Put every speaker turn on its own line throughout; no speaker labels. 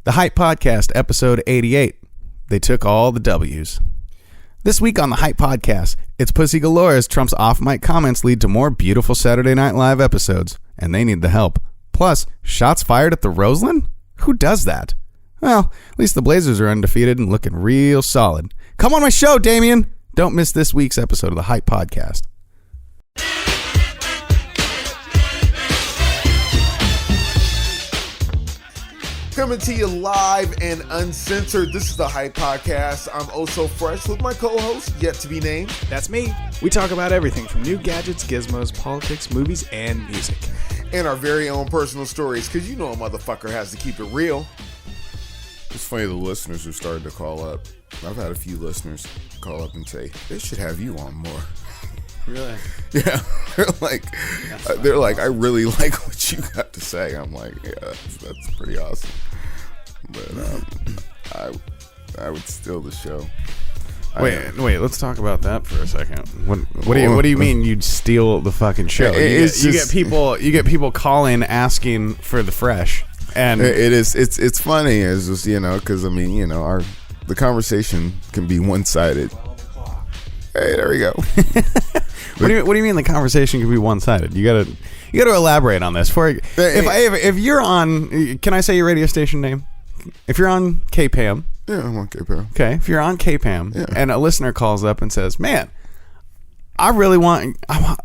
The Hype Podcast, episode 88. They took all the W's. This week on the Hype Podcast, it's pussy galore as Trump's off-mic comments lead to more beautiful Saturday Night Live episodes, and they need the help. Plus, shots fired at the Roseland? Who does that? Well, at least the Blazers are undefeated and looking real solid. Come on my show, Damian! Don't miss this week's episode of the Hype Podcast.
Coming to you live and uncensored. This is the Hype Podcast. I'm oh so fresh with my co-host, yet to be named.
That's me. We talk about everything from new gadgets, gizmos, politics, movies, and music.
And our very own personal stories, because you know a motherfucker has to keep it real. It's funny the listeners who started to call up. I've had a few listeners call up and say, they should have you on more.
Really?
Yeah. They're like, I really like what you got to say. I'm like, yeah, that's pretty awesome. But I would steal the show.
Wait, let's talk about that for a second. What do you mean you'd steal the fucking show? You get people calling asking for the fresh, and
it's funny. It's just, because I mean, the conversation can be one-sided. Hey, there we go.
What do you mean the conversation can be one-sided? You gotta elaborate on this. If you're on, can I say your radio station name? If you're on KPAM.
Yeah, I'm on KPAM.
Okay, if you're on KPAM and a listener calls up and says, "Man, I want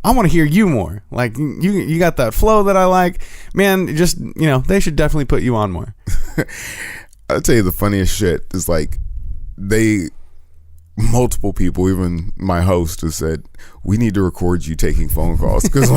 to hear you more. Like you got that flow that I like. Man, just they should definitely put you on more."
I'll tell you the funniest shit is multiple people, even my host, has said, we need to record you taking phone calls, because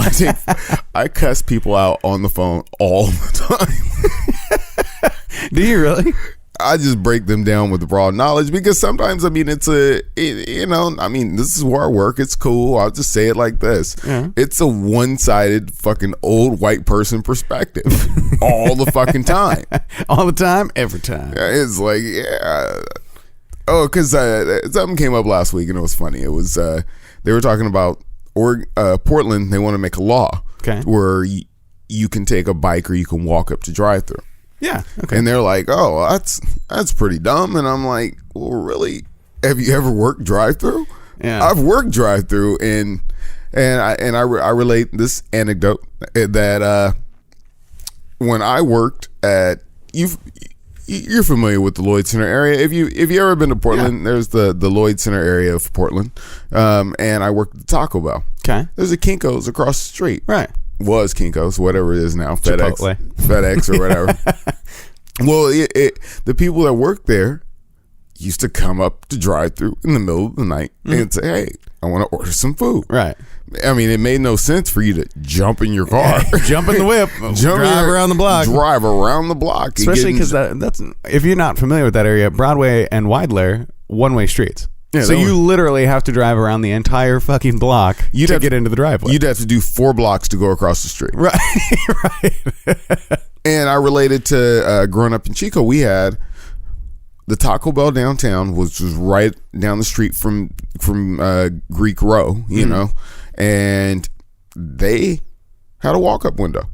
I cuss people out on the phone all the time.
Do you really?
I just break them down with raw knowledge, because sometimes, I mean, this is where I work. It's cool. I'll just say it like this. Yeah. It's a one-sided fucking old white person perspective all the fucking time.
All the time, every time.
It's like, yeah. Oh, because something came up last week and it was funny. It was they were talking about Portland. They want to make a law where you can take a bike or you can walk up to DriveThrus.
Yeah. Okay.
And they're like, "Oh, that's pretty dumb." And I'm like, "Well, really? Have you ever worked DriveThrus?" Yeah. I've worked DriveThrus, and I relate this anecdote that when I worked at You're familiar with the Lloyd Center area. If you ever been to Portland, there's the Lloyd Center area of Portland, and I worked at Taco Bell.
Okay,
there's a Kinko's across the street.
Right,
was Kinko's, whatever it is now, FedEx or whatever. Well, the people that work there used to come up to DriveThrus in the middle of the night and say, "Hey, I want to order some food." Right. I mean, it made no sense for you to jump in your car,
jump in the whip, drive around the block, especially because that's if you're not familiar with that area, Broadway and Weidler, one-way streets. Yeah, so you literally have to drive around the entire fucking block to get into the driveway.
You'd have to do 4 blocks to go across the street.
Right, right.
And I related to growing up in Chico, we had the Taco Bell downtown, which was right down the street from Greek Row, you know, and they had a walk-up window.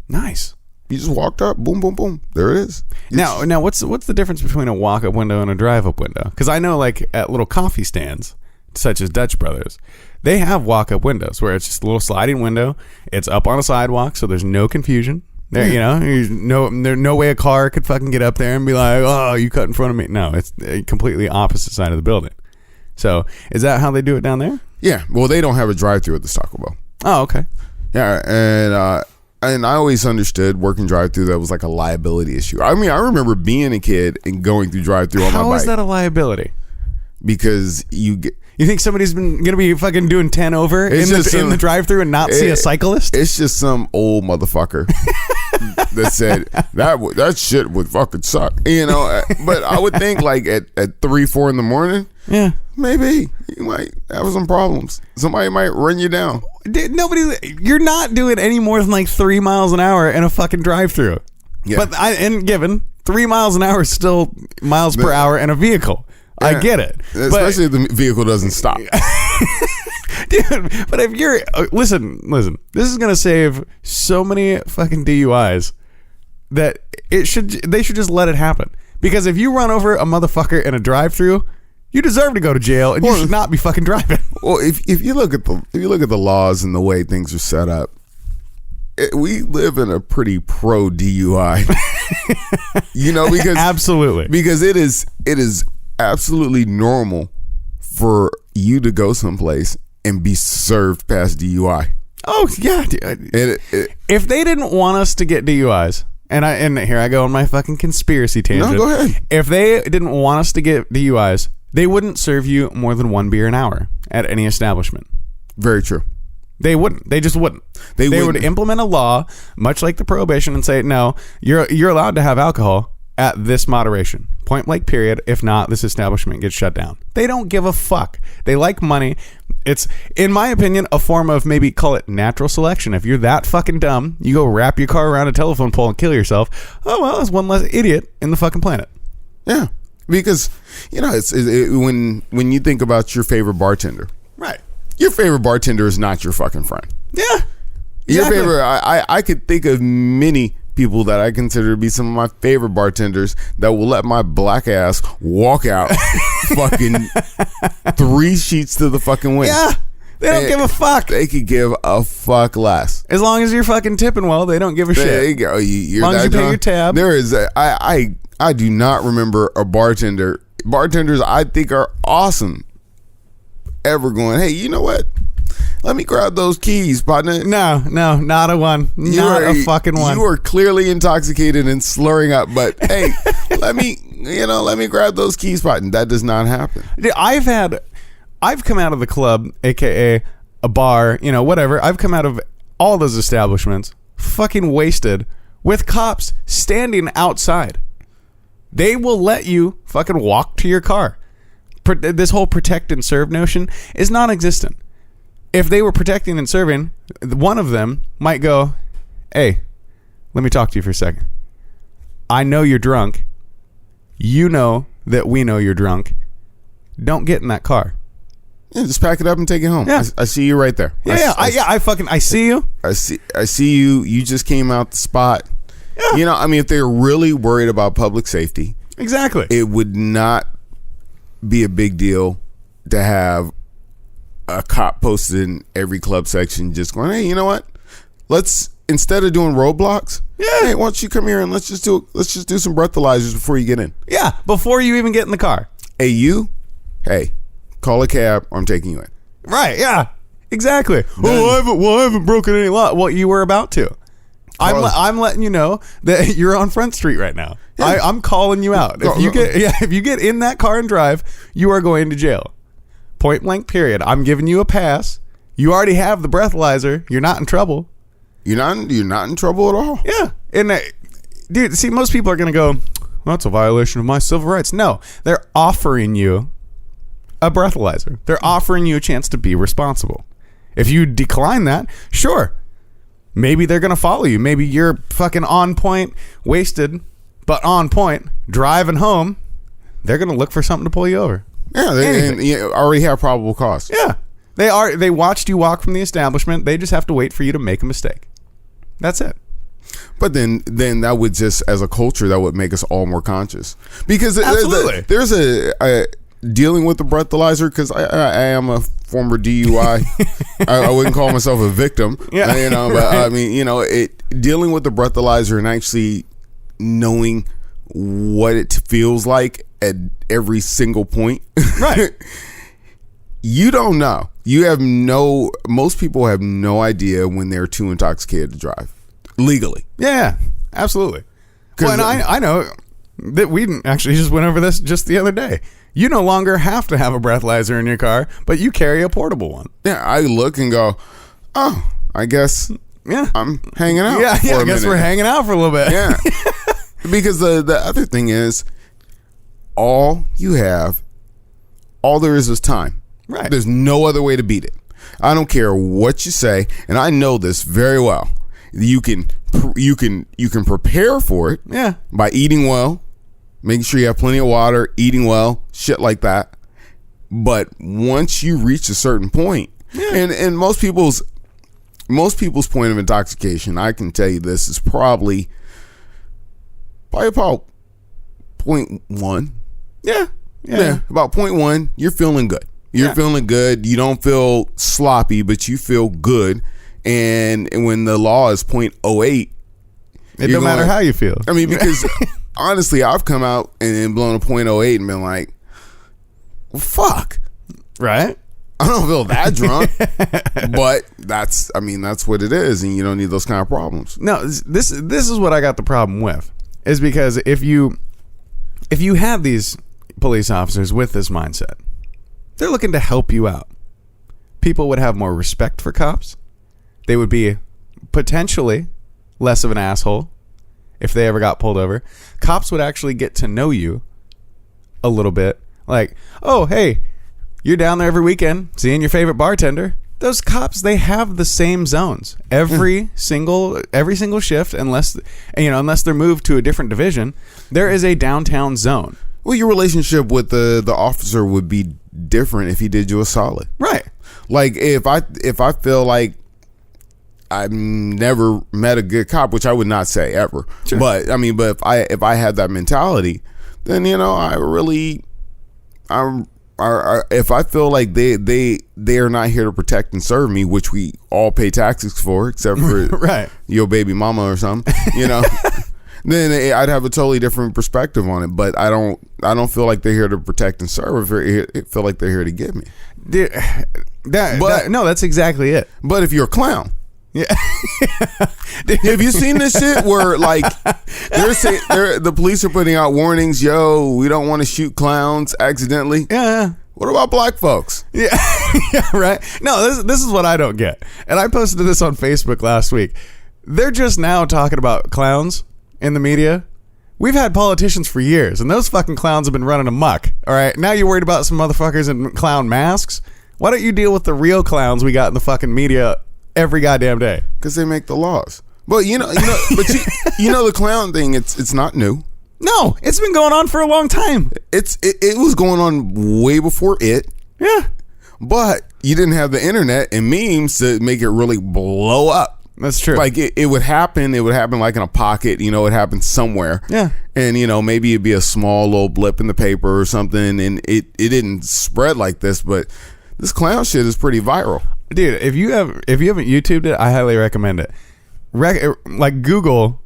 Nice.
You just walked up, boom, boom, boom. There it is.
Now, what's the difference between a walk-up window and a drive-up window? Because I know, like, at little coffee stands, such as Dutch Brothers, they have walk-up windows where it's just a little sliding window. It's up on a sidewalk, so there's no confusion. There, there's no way a car could fucking get up there and be like, "Oh, you cut in front of me." No, it's a completely opposite side of the building. So, is that how they do it down there?
Yeah. Well, they don't have a drive-thru at the Taco Bell.
Oh, okay.
Yeah, and I always understood working drive-thru that was like a liability issue. I mean, I remember being a kid and going through drive-thru on my bike.
How is that a liability?
Because you
think somebody's going to be fucking doing 10 over in the drive-thru and not see a cyclist?
It's just some old motherfucker that said that shit would fucking suck, But I would think like at 3-4 in the morning, yeah, maybe you might have some problems. Somebody might run you down.
You're not doing any more than like 3 miles an hour in a fucking drive-thru. Yeah. But given 3 miles an hour is still miles per hour in a vehicle. Yeah. I get it.
Especially if the vehicle doesn't stop.
Dude, but if you're... listen. This is going to save so many fucking DUIs that they should just let it happen. Because if you run over a motherfucker in a drive-thru, you deserve to go to jail, and you should not be fucking driving.
Well, if you look at the laws and the way things are set up, we live in a pretty pro DUI. Because
absolutely,
because it is absolutely normal for you to go someplace and be served past DUI.
Oh yeah, if they didn't want us to get DUIs, and here I go on my fucking conspiracy tangent.
No, go ahead.
If they didn't want us to get DUIs, they wouldn't serve you more than one beer an hour at any establishment.
Very true.
They wouldn't. They just wouldn't. They would implement a law, much like the prohibition, and say, no, you're allowed to have alcohol at this moderation. Point blank period. If not, this establishment gets shut down. They don't give a fuck. They like money. It's, in my opinion, a form of, maybe call it natural selection. If you're that fucking dumb, you go wrap your car around a telephone pole and kill yourself. Oh, well, there's one less idiot in the fucking planet.
Yeah. Because, when you think about your favorite bartender.
Right.
Your favorite bartender is not your fucking friend.
Yeah. Exactly.
Your favorite, I could think of many people that I consider to be some of my favorite bartenders that will let my black ass walk out fucking 3 sheets to the fucking wind.
Yeah. They don't give a fuck.
They could give a fuck less.
As long as you're fucking tipping well, they don't give a shit.
There you go.
As long as you pay your tab.
There is I do not remember a bartender. Bartenders I think are awesome ever going, hey, you know what? Let me grab those keys, partner.
No, not a one. Not a fucking one.
You are clearly intoxicated and slurring up, but hey, let me grab those keys, partner. That does not happen.
I've come out of the club, aka a bar, whatever. I've come out of all those establishments fucking wasted with cops standing outside. They will let you fucking walk to your car. This whole protect and serve notion is non-existent. If they were protecting and serving, one of them might go, hey, let me talk to you for a second. I know you're drunk. You know that we know you're drunk. Don't get in that car.
Yeah, just pack it up and take it home.
Yeah.
I see you right there.
I see you.
I see you. You just came out the spot. Yeah. If they're really worried about public safety,
exactly,
it would not be a big deal to have a cop posted in every club section just going, hey, you know what? Let's, instead of doing roadblocks, hey, why don't you come here and let's just do some breathalyzers before you get in.
Yeah, before you even get in the car.
Hey, call a cab or I'm taking you in.
Right, yeah. Exactly. I haven't broken any law. Well, you were about to. I'm letting you know that you're on Front Street right now. Yeah. I'm calling you out. If you get in that car and drive, you are going to jail. Point blank period. I'm giving you a pass. You already have the breathalyzer. You're not in trouble.
You're not in trouble at all.
Yeah. And dude, see, most people are going to go, well, that's a violation of my civil rights. No, they're offering you a breathalyzer. They're offering you a chance to be responsible. If you decline that, sure. Maybe they're going to follow you. Maybe you're fucking on point, wasted, but on point, driving home. They're going to look for something to pull you over.
Yeah, they already have probable cause.
Yeah. They watched you walk from the establishment. They just have to wait for you to make a mistake. That's it.
But then that would just, as a culture, that would make us all more conscious. Because there's a dealing with the breathalyzer, because I am a former DUI. I wouldn't call myself a victim. Yeah. But I mean, dealing with the breathalyzer and actually knowing what it feels like at every single point.
Right.
You don't know. Most people have no idea when they're too intoxicated to drive legally.
Yeah, absolutely. Well, and I know that we actually just went over this just the other day. You no longer have to have a breathalyzer in your car, but you carry a portable one.
Yeah, I look and go, oh, I guess I'm hanging out.
Yeah, I guess we're hanging out for a little bit.
Yeah. Because the other thing is, all there is time.
Right.
There's no other way to beat it. I don't care what you say, and I know this very well. You can prepare for it.
Yeah.
By eating well, making sure you have plenty of water, eating well, shit like that. But once you reach a certain point, and most people's point of intoxication, I can tell you this, is probably Probably about 0.1.
Yeah.
About 0.1. You're feeling good. You're feeling good. You don't feel sloppy, but you feel good. And when the law is 0.08,
it don't matter how you feel.
I mean, because honestly, I've come out and blown a 0.08 and been like, well, fuck.
Right?
I don't feel that drunk, but that's what it is, and you don't need those kind of problems.
No, this is what I got the problem with, is because if you have these police officers with this mindset, they're looking to help you out. People would have more respect for cops. They would be potentially less of an asshole if they ever got pulled over. Cops would actually get to know you a little bit. Like, oh, hey, you're down there every weekend seeing your favorite bartender. Those cops, they have the same zones every single shift, unless they're moved to a different division. There is a downtown zone.
Well, your relationship with the officer would be different if he did you a solid.
Right.
Like if I feel like I've never met a good cop, which I would not say ever. Sure. But if I had that mentality, then if I feel like they are not here to protect and serve me, which we all pay taxes for, except for
right.
your baby mama or something, then I'd have a totally different perspective on it. But I don't feel like they're here to protect and serve. I feel like they're here to get me.
Dude, that's exactly it.
But if you're a clown.
Yeah.
Have you seen this shit where like the police are putting out warnings, yo, we don't want to shoot clowns accidentally?
Yeah.
What about black folks?
Yeah. Yeah, right. No, this is what I don't get. And I posted this on Facebook last week. They're just now talking about clowns in the media. We've had politicians for years, and those fucking clowns have been running amok. All right. Now you're worried about some motherfuckers in clown masks? Why don't you deal with the real clowns we got in the fucking media every goddamn day?
Because they make the laws. But the clown thing, it's not new.
No, it's been going on for a long time.
It was going on way before it.
Yeah.
But you didn't have the internet and memes to make it really blow up.
That's true.
Like it would happen like in a pocket, it happened somewhere.
Yeah.
And maybe it'd be a small little blip in the paper or something, and it didn't spread like this, but this clown shit is pretty viral.
Dude, if you haven't YouTubed it, I highly recommend it. Like Google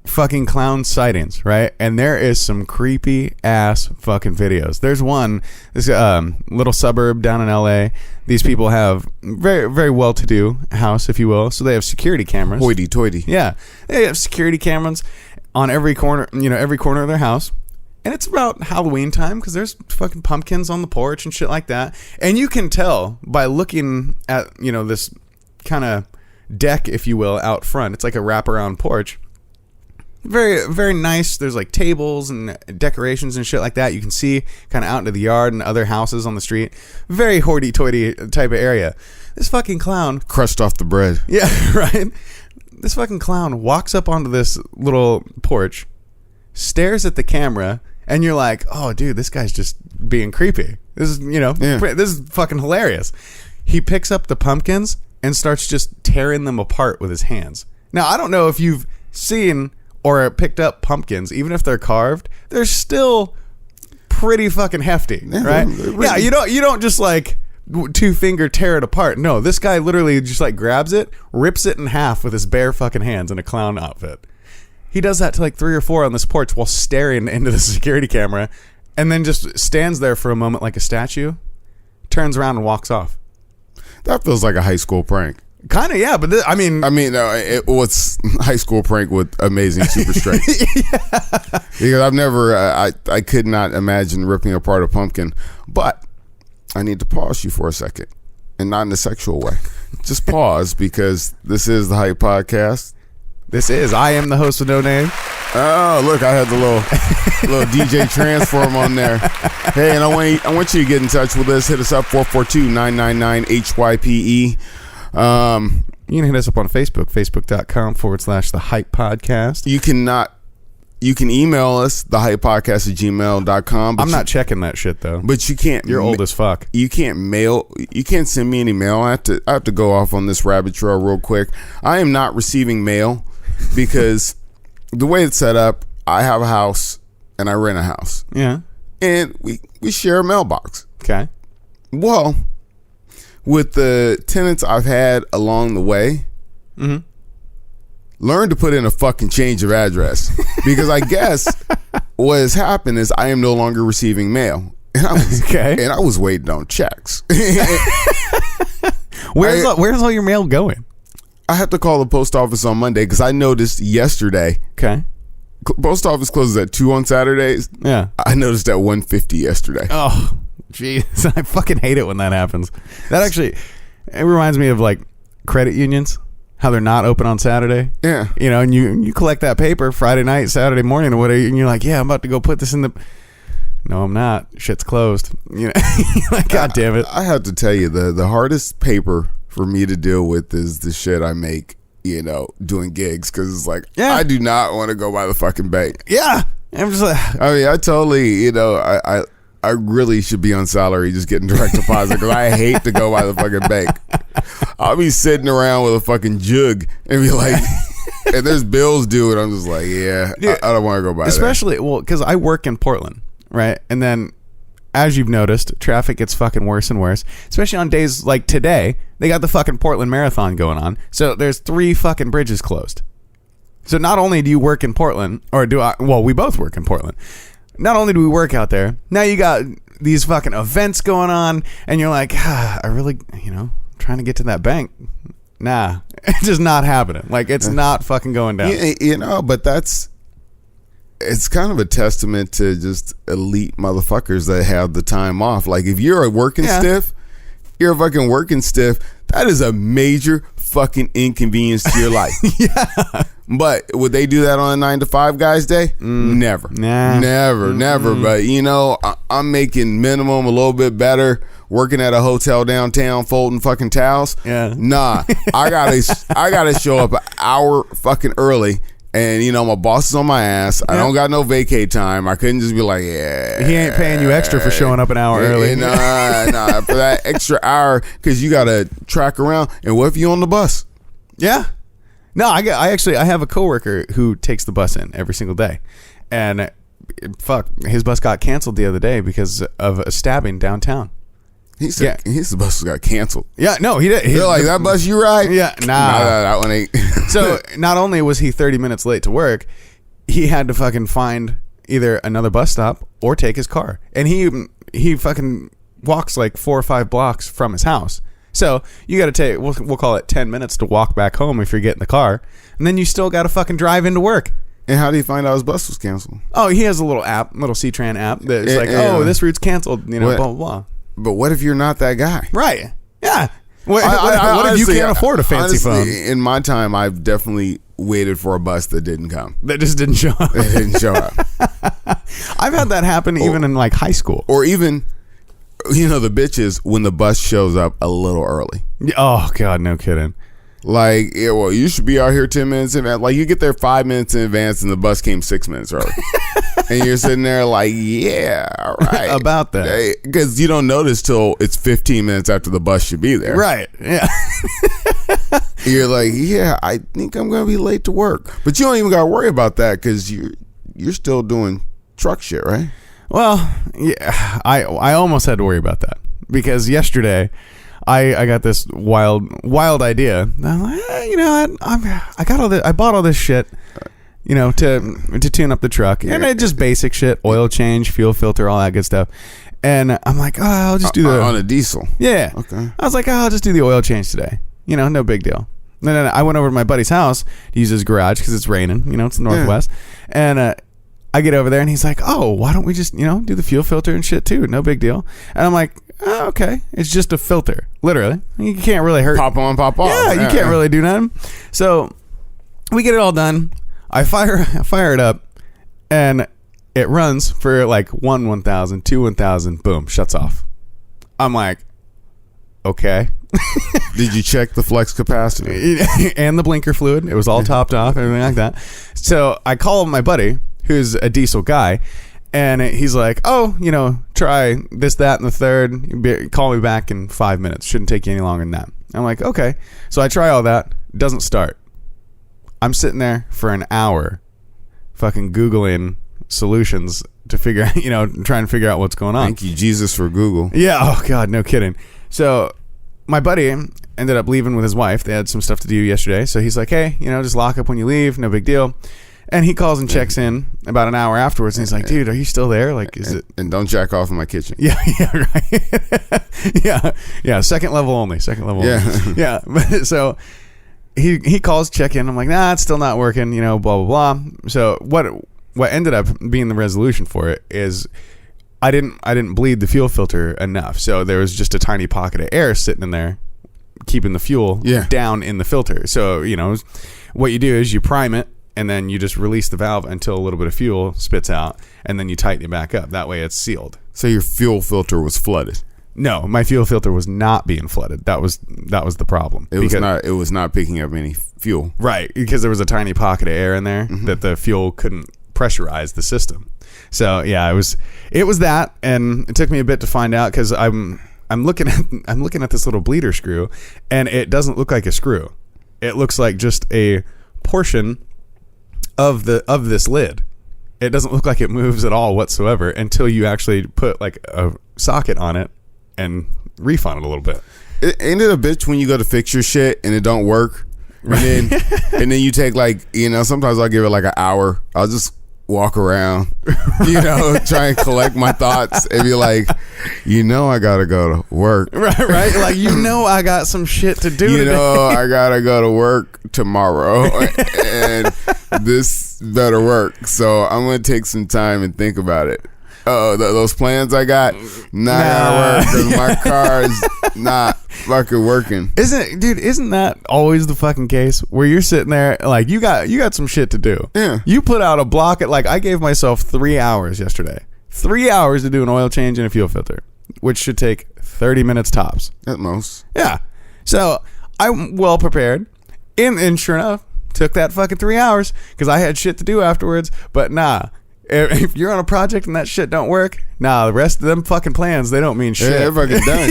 fucking clown sightings, right? And there is some creepy ass fucking videos. There's this little suburb down in LA. These people have very, very well-to-do house, if you will. So they have security cameras.
Hoity-toity.
Yeah. They have security cameras on every corner of their house. And it's about Halloween time because there's fucking pumpkins on the porch and shit like that. And you can tell by looking at, this kind of deck, if you will, out front. It's like a wraparound porch. Very, very nice. There's like tables and decorations and shit like that. You can see kind of out into the yard and other houses on the street. Very hoity-toity type of area. This fucking clown.
Crushed off the bread.
Yeah, right? This fucking clown walks up onto this little porch, stares at the camera, and you're like, oh, dude, this guy's just being creepy. This is, This is fucking hilarious. He picks up the pumpkins and starts just tearing them apart with his hands. Now, I don't know if you've seen or picked up pumpkins, even if they're carved, they're still pretty fucking hefty, right? Really, yeah, you don't just like 2-finger tear it apart. No, this guy literally just like grabs it, rips it in half with his bare fucking hands in a clown outfit. He does that to like 3 or 4 on this porch while staring into the security camera, and then just stands there for a moment like a statue, turns around and walks off.
That feels like a high school prank.
Kind of, yeah, but
it was high school prank with amazing super strength. Yeah. Because I've never, I could not imagine ripping apart a pumpkin. But I need to pause you for a second, and not in a sexual way. Just pause, because this is the Hype Podcast.
I am the host with no name.
Oh, look, I had the little DJ transform on there. Hey, and I want you to get in touch with us. Hit us up 442-999-HYPE.
You can hit us up on Facebook, facebook.com/The Hype Podcast.
You can email us, thehypepodcast@gmail.com.
I'm not checking that shit though.
But you can't.
You're old as fuck.
You can't send me any mail. I have to go off on this rabbit trail real quick. I am not receiving mail because the way it's set up, I have a house and I rent a house.
Yeah.
And we share a mailbox.
Okay.
Well, with the tenants I've had along the way, learn to put in a fucking change of address. Because I guess what has happened is I am no longer receiving mail. And I was waiting on checks.
Where's all your mail going?
I have to call the post office on Monday because I noticed yesterday.
Okay.
Post office closes at 2 on Saturdays.
Yeah.
I noticed at 1:50 yesterday.
Oh, jeez. I fucking hate it when that happens. That actually, it reminds me of like credit unions, how they're not open on Saturday.
Yeah.
You know, and you collect that paper Friday night, Saturday morning or whatever, and you're like, yeah, I'm about to go put this in the... No, I'm not. Shit's closed. You know, like, God damn it.
I have to tell you, the hardest paper for me to deal with is the shit I make, you know, doing gigs. Because it's like, I do not want to go by the fucking bank.
Yeah. I'm just like...
I mean, I totally, you know, I really should be on salary just getting direct deposit because I hate to go by the fucking bank. I'll be sitting around with a fucking jug and be like... and there's bills due and I'm just like, I don't want to go by
especially, there. Well, because I work in Portland. Right. And then, as you've noticed, traffic gets fucking worse and worse, especially on days like today. They got the fucking Portland Marathon going on. So there's 3 fucking bridges closed. So not only do you work in Portland, or we both work in Portland. Not only do we work out there, now you got these fucking events going on and you're like, I really, you know, trying to get to that bank. Nah, it's just not happening. Like, it's not fucking going down.
You know, but it's kind of a testament to just elite motherfuckers that have the time off. Like, if you're a working stiff, you're a fucking working stiff. That is a major fucking inconvenience to your life. Yeah. But would they do that on a 9 to 5 guy's day? Never.
Nah.
Never. But, you know, I'm making minimum a little bit better working at a hotel downtown folding fucking towels.
Yeah.
Nah. I gotta show up an hour fucking early. And, you know, my boss is on my ass. I don't got no vacay time. I couldn't just be like,
he ain't paying you extra for showing up an hour early.
Nah, for that extra hour, because you got to track around. And what if you on the bus?
Yeah. No, I have a coworker who takes the bus in every single day. And, his bus got canceled the other day because of a stabbing downtown.
His bus got canceled.
Yeah, no, he did.
They're like, that bus you ride?
Yeah, nah.
That one ain't.
So, not only was he 30 minutes late to work, he had to fucking find either another bus stop or take his car. And he fucking walks like 4 or 5 blocks from his house. So, you got to take, we'll call it 10 minutes to walk back home if you're getting the car. And then you still got to fucking drive into work.
And how do you find out his bus was canceled?
Oh, he has a little C-Tran app that's like, this route's canceled, you know, blah, blah, blah.
But what if you're not that guy?
Right. Yeah. What if you can't afford a fancy phone?
In my time, I've definitely waited for a bus that didn't come.
That just didn't show up.
It didn't show up.
I've had that happen even in like high school.
Or even, you know, the bitches when the bus shows up a little early.
Oh, God, no kidding.
Like, yeah, well, you should be out here 10 minutes in advance. Like, you get there 5 minutes in advance and the bus came 6 minutes early. And you're sitting there like, yeah, all right.
About that.
Because you don't notice till it's 15 minutes after the bus should be there.
Right. Yeah.
You're like, yeah, I think I'm going to be late to work. But you don't even got to worry about that because you're still doing truck shit, right?
Well, yeah, I almost had to worry about that because yesterday I got this wild idea. I'm like, you know what? I bought all this shit, you know, to tune up the truck, and it just basic shit, oil change, fuel filter, all that good stuff. And I'm like, I'll just do
on a diesel.
Yeah.
Okay.
I was like, I'll just do the oil change today. You know, no big deal. And then I went over to my buddy's house to use his garage because it's raining. You know, it's the Northwest, and I get over there and he's like, oh, why don't we just, you know, do the fuel filter and shit too? No big deal. And I'm like, oh, okay. It's just a filter. Literally. You can't really hurt.
Pop on, pop off.
Yeah, you can't really do nothing. So we get it all done. I fire it up and it runs for like 1,000, 2,000, boom, shuts off. I'm like, okay.
Did you check the flex capacity?
And the blinker fluid. It was all topped off, everything like that. So I call my buddy, who's a diesel guy, and he's like, oh, you know, try this, that, and the third. Call me back in 5 minutes. Shouldn't take you any longer than that. I'm like, okay. So I try all that. Doesn't start. I'm sitting there for an hour fucking Googling solutions to figure out, trying to figure out what's going on.
Thank you, Jesus, for Google.
Yeah. Oh God, no kidding. So my buddy ended up leaving with his wife. They had some stuff to do yesterday. So he's like, hey, just lock up when you leave. No big deal. And he calls and checks in about an hour afterwards, and he's like, dude, are you still there? Like, is it?
And don't jack off in my kitchen.
Yeah, right. yeah. Second level only. Yeah. So he calls, check in. I'm like, nah, it's still not working. Blah blah blah. So what ended up being the resolution for it is I didn't bleed the fuel filter enough. So there was just a tiny pocket of air sitting in there, keeping the fuel down in the filter. So what you do is you prime it, and then you just release the valve until a little bit of fuel spits out, and then you tighten it back up. That way it's sealed.
So your fuel filter was flooded?
No, my fuel filter was not being flooded. That was the problem.
It was not picking up any fuel.
Right, because there was a tiny pocket of air in there that the fuel couldn't pressurize the system. So yeah, it was that, and it took me a bit to find out because I'm looking at this little bleeder screw, and it doesn't look like a screw. It looks like just a portion of this lid. It doesn't look like it moves at all whatsoever until you actually put like a socket on it and refine it a little bit.
Ain't it a bitch when you go to fix your shit and it don't work? And then you take sometimes I'll give it like an hour. I'll just walk around, try and collect my thoughts and be like, I gotta go to work.
Right. Like, I got some shit to do today.
I gotta go to work tomorrow and this better work. So I'm gonna take some time and think about it. Those plans I got not gonna work because my car is not fucking working.
Isn't that always the fucking case where you're sitting there like you got some shit to do?
Yeah.
You put out a block at I gave myself 3 hours yesterday. 3 hours to do an oil change and a fuel filter, which should take 30 minutes tops.
At most.
Yeah. So I'm well prepared. And sure enough, took that fucking 3 hours because I had shit to do afterwards. But nah. If you're on a project and that shit don't work, the rest of them fucking plans, they don't mean shit.
Yeah, they're fucking done.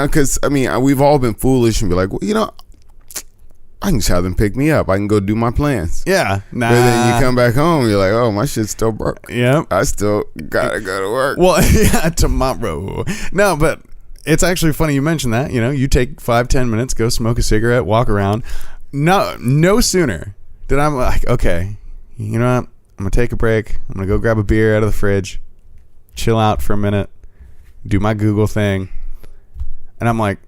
Because we've all been foolish and be like, well, I can just have them pick me up. I can go do my plans.
Yeah, nah.
But then you come back home, you're like, oh, my shit's still broke.
Yep.
I still gotta go to work.
Well, yeah, tomorrow. No, but it's actually funny you mentioned that. You take 5-10 minutes, go smoke a cigarette, walk around. No sooner did I'm like, okay, you know what? I'm going to take a break. I'm going to go grab a beer out of the fridge, chill out for a minute, do my Google thing. And I'm like,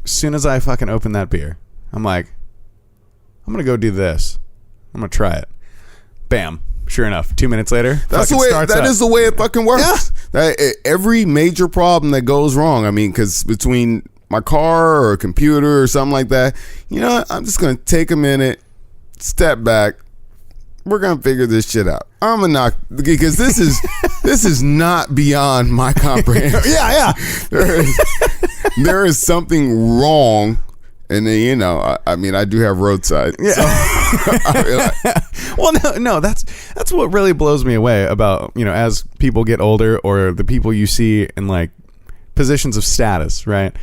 as soon as I fucking open that beer, I'm like, I'm going to go do this. I'm going to try it. Bam. Sure enough, 2 minutes later,
that is the way it fucking works. Yeah. Every major problem that goes wrong, because between my car or a computer or something like that, I'm just going to take a minute, step back. We're gonna figure this shit out. I'm gonna knock because this is not beyond my comprehension.
Yeah.
There is something wrong, and then I do have roadside.
Yeah. So, well, no, that's what really blows me away about as people get older or the people you see in like positions of status, right?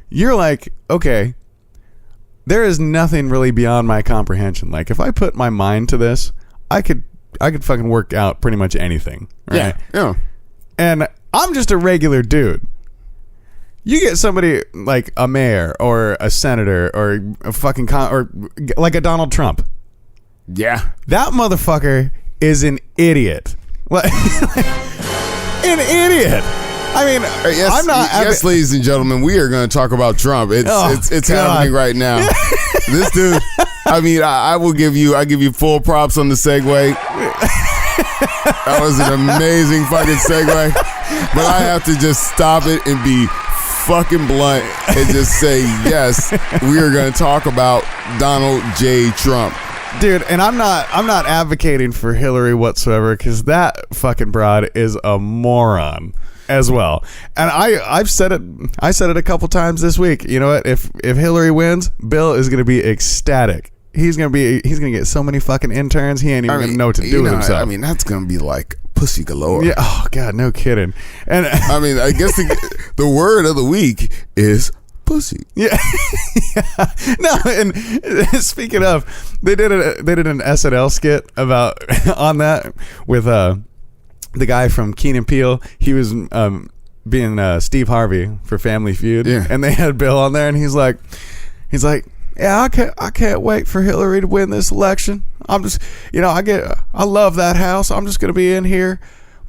You're like, okay, there is nothing really beyond my comprehension. Like if I put my mind to this, I could fucking work out pretty much anything, right?
Yeah.
And I'm just a regular dude. You get somebody like a mayor or a senator or a fucking or like a Donald Trump.
Yeah.
That motherfucker is an idiot. Like, an idiot. I mean,
yes,
I'm not.
Yes, ladies and gentlemen, we are going to talk about Trump. It's happening right now. This dude. I give you full props on the segue. That was an amazing fucking segue. But I have to just stop it and be fucking blunt and just say, yes, we are going to talk about Donald J. Trump.
Dude, and I'm not advocating for Hillary whatsoever because that fucking broad is a moron as well. And I've said it. I said it a couple times this week. You know what? If Hillary wins, Bill is going to be ecstatic. He's gonna get so many fucking interns. He ain't even gonna know what to do with himself.
That's gonna be like pussy galore.
Yeah. Oh God, no kidding. And
I guess the word of the week is pussy.
Yeah. Yeah. No, and speaking of, they did an SNL skit about on that with the guy from Key and Peele. He was being Steve Harvey for Family Feud, and they had Bill on there, and he's like, yeah, I can't wait for Hillary to win this election. I'm just, I love that house. I'm just gonna be in here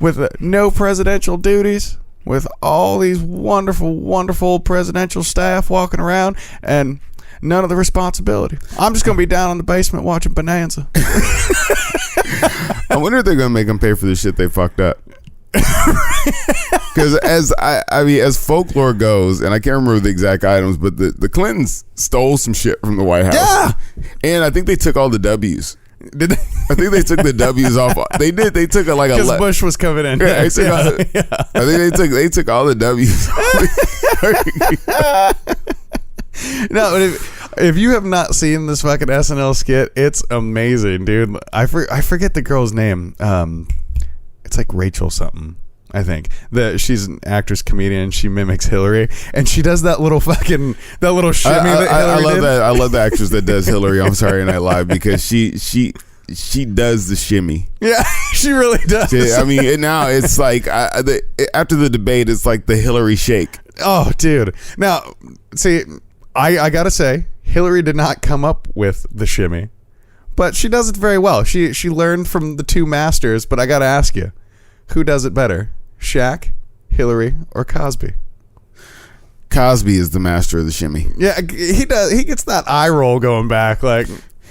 with no presidential duties, with all these wonderful, wonderful presidential staff walking around, and none of the responsibility. I'm just gonna be down in the basement watching Bonanza.
I wonder if they're gonna make them pay for the shit they fucked up. Because as folklore goes, and I can't remember the exact items, but the Clintons stole some shit from the White House.
Yeah,
and I think they took all the W's. Did they? I think they took the W's off. They did. They took it like
because Bush was coming in.
Yeah, I think they took all the W's.
No, but if you have not seen this fucking SNL skit, it's amazing, dude. I forget the girl's name. It's like Rachel something, I think. She's an actress comedian. She mimics Hillary, and she does that little shimmy.
I love that. I love the actress that does Hillary on Saturday Night Live because she does the shimmy.
Yeah, she really does.
I mean, now it's like after the debate, it's like the Hillary shake.
Oh, dude. Now, see, I gotta say, Hillary did not come up with the shimmy, but she does it very well. She learned from the two masters. But I gotta ask you, who does it better, Shaq, Hillary, or Cosby?
Cosby is the master of the shimmy.
Yeah, he does. He gets that eye roll going back, like.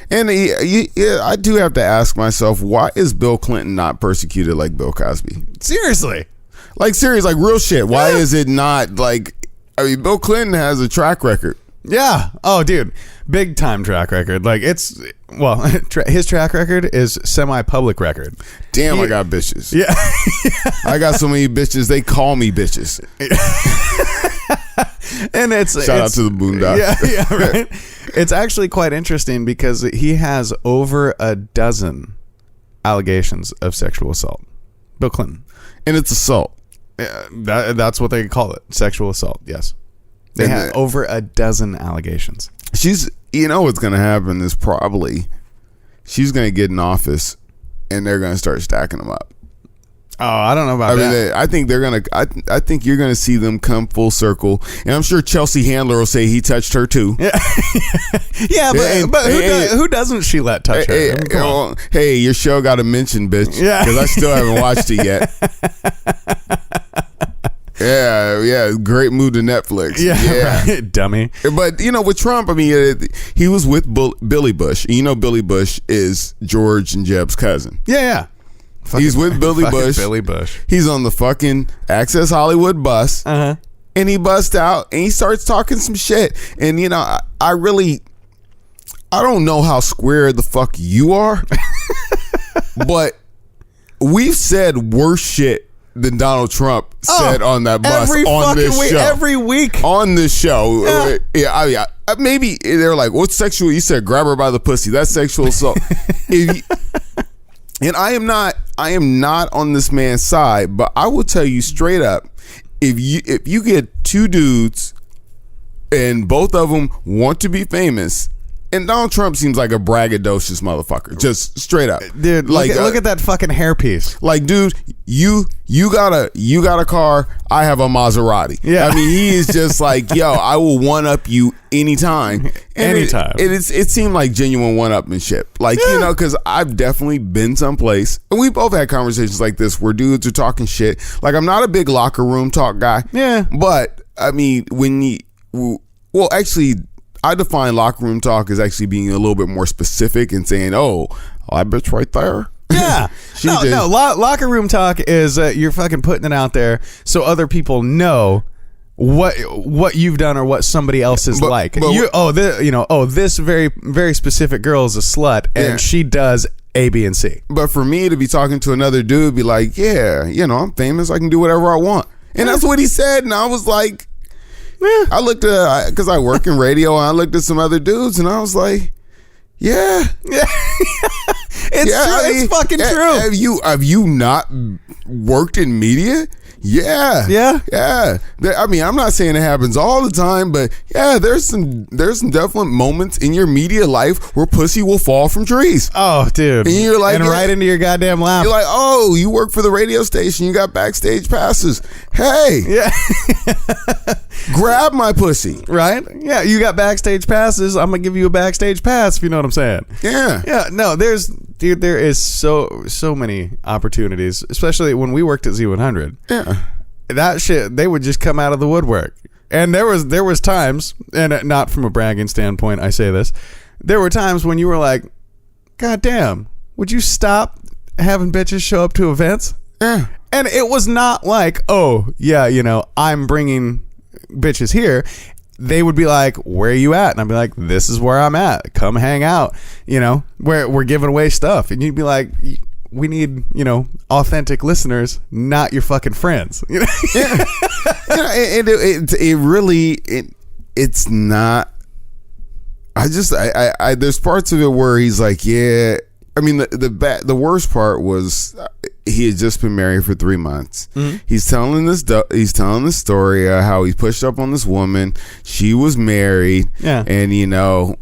And I do have to ask myself, why is Bill Clinton not persecuted like Bill Cosby?
Seriously,
like real shit. Why is it not like? I mean, Bill Clinton has a track record.
Yeah. Oh, dude, big time track record. Like his track record is semi-public record.
Damn, I got bitches.
Yeah.
I got so many bitches. They call me bitches.
And
shout out to the Boondocks.
Yeah, right. It's actually quite interesting because he has over a dozen allegations of sexual assault. Bill Clinton,
and it's assault.
Yeah, that's what they call it, sexual assault. Yes, they have over a dozen allegations.
What's going to happen is probably she's going to get in office, and they're going to start stacking them up.
Oh, I don't know about that.
I think they're gonna. I think you're gonna see them come full circle, and I'm sure Chelsea Handler will say he touched her too.
Yeah, yeah, but who doesn't she let touch her?
Hey, your show got a mention, bitch.
Yeah,
because I still haven't watched it yet. Yeah, great move to Netflix.
Yeah. Right, dummy.
But with Trump, I mean, he was with Billy Bush. Billy Bush is George and Jeb's cousin.
Yeah.
He's with Billy Bush.
Billy Bush.
He's on the fucking Access Hollywood bus.
Uh-huh.
And he busts out and he starts talking some shit. And I don't know how square the fuck you are, but we've said worse shit than Donald Trump said on that bus on this show.
Every week.
On this show. Yeah. Maybe they're like, what's sexual? You said grab her by the pussy. That's sexual assault. And I am not on this man's side, but I will tell you straight up, if you get two dudes and both of them want to be famous, and Donald Trump seems like a braggadocious motherfucker, just straight up,
dude. Like, look at that fucking hairpiece.
Like, dude, you got a car. I have a Maserati.
Yeah,
I mean, he is just like, yo, I will one up you anytime.
Anytime.
It seemed like genuine one-upmanship. Like, because I've definitely been someplace, and we both had conversations like this where dudes are talking shit. Like, I'm not a big locker room talk guy.
Yeah,
but I mean, actually, I define locker room talk as actually being a little bit more specific and saying, "Oh, that bitch right there."
Yeah, locker room talk is you're fucking putting it out there so other people know what you've done or what somebody else is like. This very very specific girl is a slut and she does A, B, and C.
But for me to be talking to another dude, be like, yeah, I'm famous, I can do whatever I want, and that's what he said, and I was like. I looked at, because I work in radio, and I looked at some other dudes, and I was like, Yeah.
It's true. It's fucking true.
Have you not worked in media? Yeah. I mean, I'm not saying it happens all the time, but yeah, there's some definite moments in your media life where pussy will fall from trees.
Oh, dude.
And you're like,
right into your goddamn lap.
You're like, oh, you work for the radio station, you got backstage passes. Hey.
Yeah.
Grab my pussy.
Right? Yeah, you got backstage passes. I'm gonna give you a backstage pass, if you know what I'm saying.
Yeah.
Yeah, no, there is so many opportunities, especially when we worked at Z100.
Yeah.
That shit, they would just come out of the woodwork. And there was times, and not from a bragging standpoint, I say this, there were times when you were like, God damn, would you stop having bitches show up to events?
Yeah.
And it was not like, oh, yeah, I'm bringing bitches here. They would be like, where are you at? And I'd be like, this is where I'm at. Come hang out. We're giving away stuff. And you'd be like, we need, authentic listeners, not your fucking friends.
Yeah. It's not. There's parts of it where he's like, yeah. I mean, the worst part was he had just been married for 3 months. Mm-hmm. He's telling this story of how he pushed up on this woman. She was married.
Yeah.
And I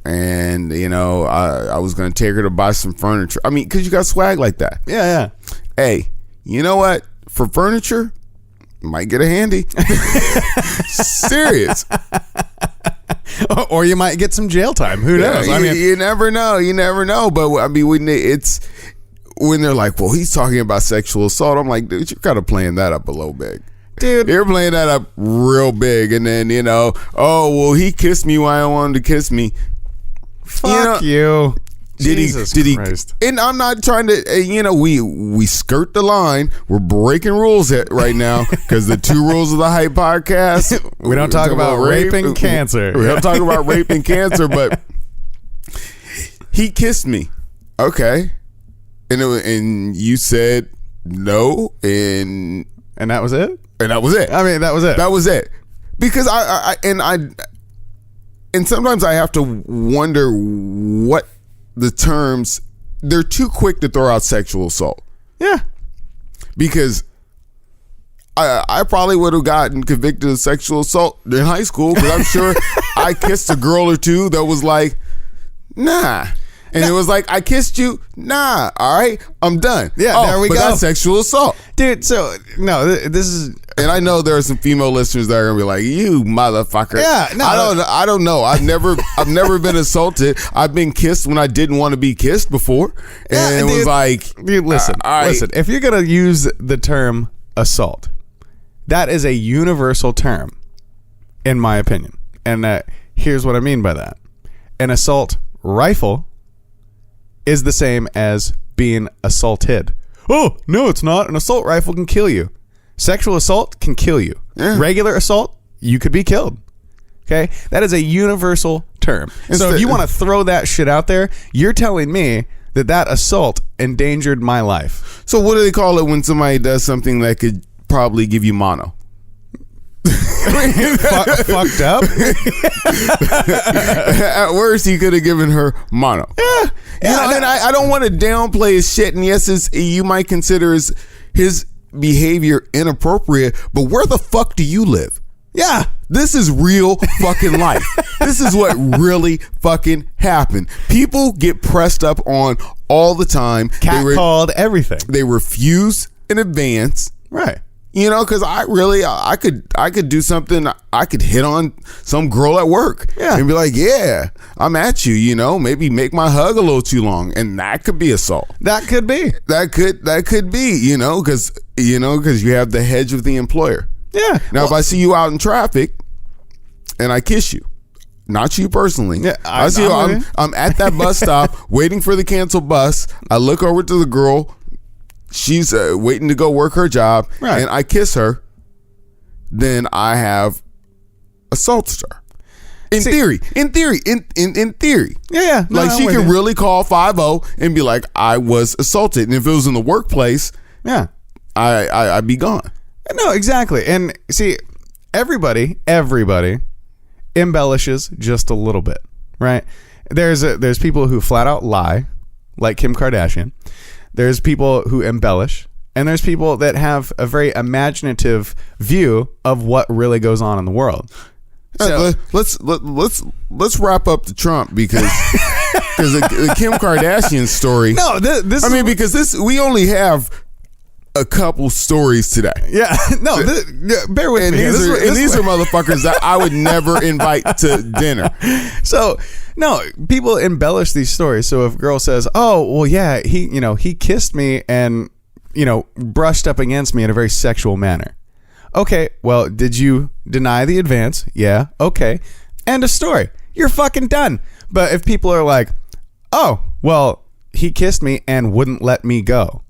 was going to take her to buy some furniture. I mean, because you got swag like that.
Yeah.
Hey, you know what? For furniture, might get a handy. Serious.
Or you might get some jail time. Who knows?
I mean, you never know. But I mean, when they're like, well, he's talking about sexual assault, I'm like, dude, you're kind of playing that up a little big.
Dude,
you're playing that up real big. And then, oh, well, he kissed me while I wanted to kiss me.
Fuck you. Jesus Christ.
And I'm not trying to, we skirt the line. We're breaking rules right now because the 2 rules of the Hype podcast.
We don't talk about rape and cancer.
We don't talk about rape and cancer, but he kissed me. Okay. And you said no. And
that was it?
And that was it.
I mean, that was it.
That was it. Because and sometimes I have to wonder what the terms, they're too quick to throw out sexual assault.
Yeah.
Because I probably would have gotten convicted of sexual assault in high school because I'm sure I kissed a girl or two that was like, nah. And it was like, I kissed you. Nah. All right. I'm done.
Yeah. There we go.
That's sexual assault.
Dude, so, no, this is...
And I know there are some female listeners that are gonna be like, "You motherfucker."
Yeah, no,
I don't know. I've never been assaulted. I've been kissed when I didn't want to be kissed before, and it was like,
dude, listen. If you're gonna use the term assault, that is a universal term, in my opinion. And here's what I mean by that: an assault rifle is the same as being assaulted. Oh no, it's not. An assault rifle can kill you. Sexual assault can kill you.
Yeah.
Regular assault, you could be killed. Okay? That is a universal term. So if you want to throw that shit out there, you're telling me that assault endangered my life.
So what do they call it when somebody does something that could probably give you mono?
Fucked up?
At worst, he could have given her mono.
Yeah.
And I don't want to downplay his shit. And yes, you might consider his behavior inappropriate, but where the fuck do you live?
Yeah,
this is real fucking life. This is what really fucking happened. People get pressed up on all the time.
Catcalled, everything.
They refuse in advance,
right?
Because I could do something. I could hit on some girl at work, and be like, "Yeah, I'm at you." Maybe make my hug a little too long, and that could be assault.
That could be.
That could be. Because you have the hedge of the employer.
Yeah.
Now, if I see you out in traffic, and I kiss you, not you personally.
Yeah,
I see you. I'm at that bus stop waiting for the canceled bus. I look over to the girl. She's waiting to go work her job,
right,
and I kiss her, then I have assaulted her. In theory.
Yeah.
No, like she could really call 50 and be like, I was assaulted. And if it was in the workplace,
yeah,
I'd be gone.
No, exactly. And see, everybody embellishes just a little bit, right? There's people who flat out lie, like Kim Kardashian. There's people who embellish, and there's people that have a very imaginative view of what really goes on in the world. So,
let's wrap up the Trump because the Kim Kardashian story.
No,
because we only have a couple stories today.
Yeah, no, bear with me.
These are motherfuckers that I would never invite to dinner.
So, no, people embellish these stories. So if a girl says, "Oh, well, yeah, he kissed me and brushed up against me in a very sexual manner." Okay, well, did you deny the advance? Yeah, okay. End of story. You're fucking done. But if people are like, "Oh, well, he kissed me and wouldn't let me go."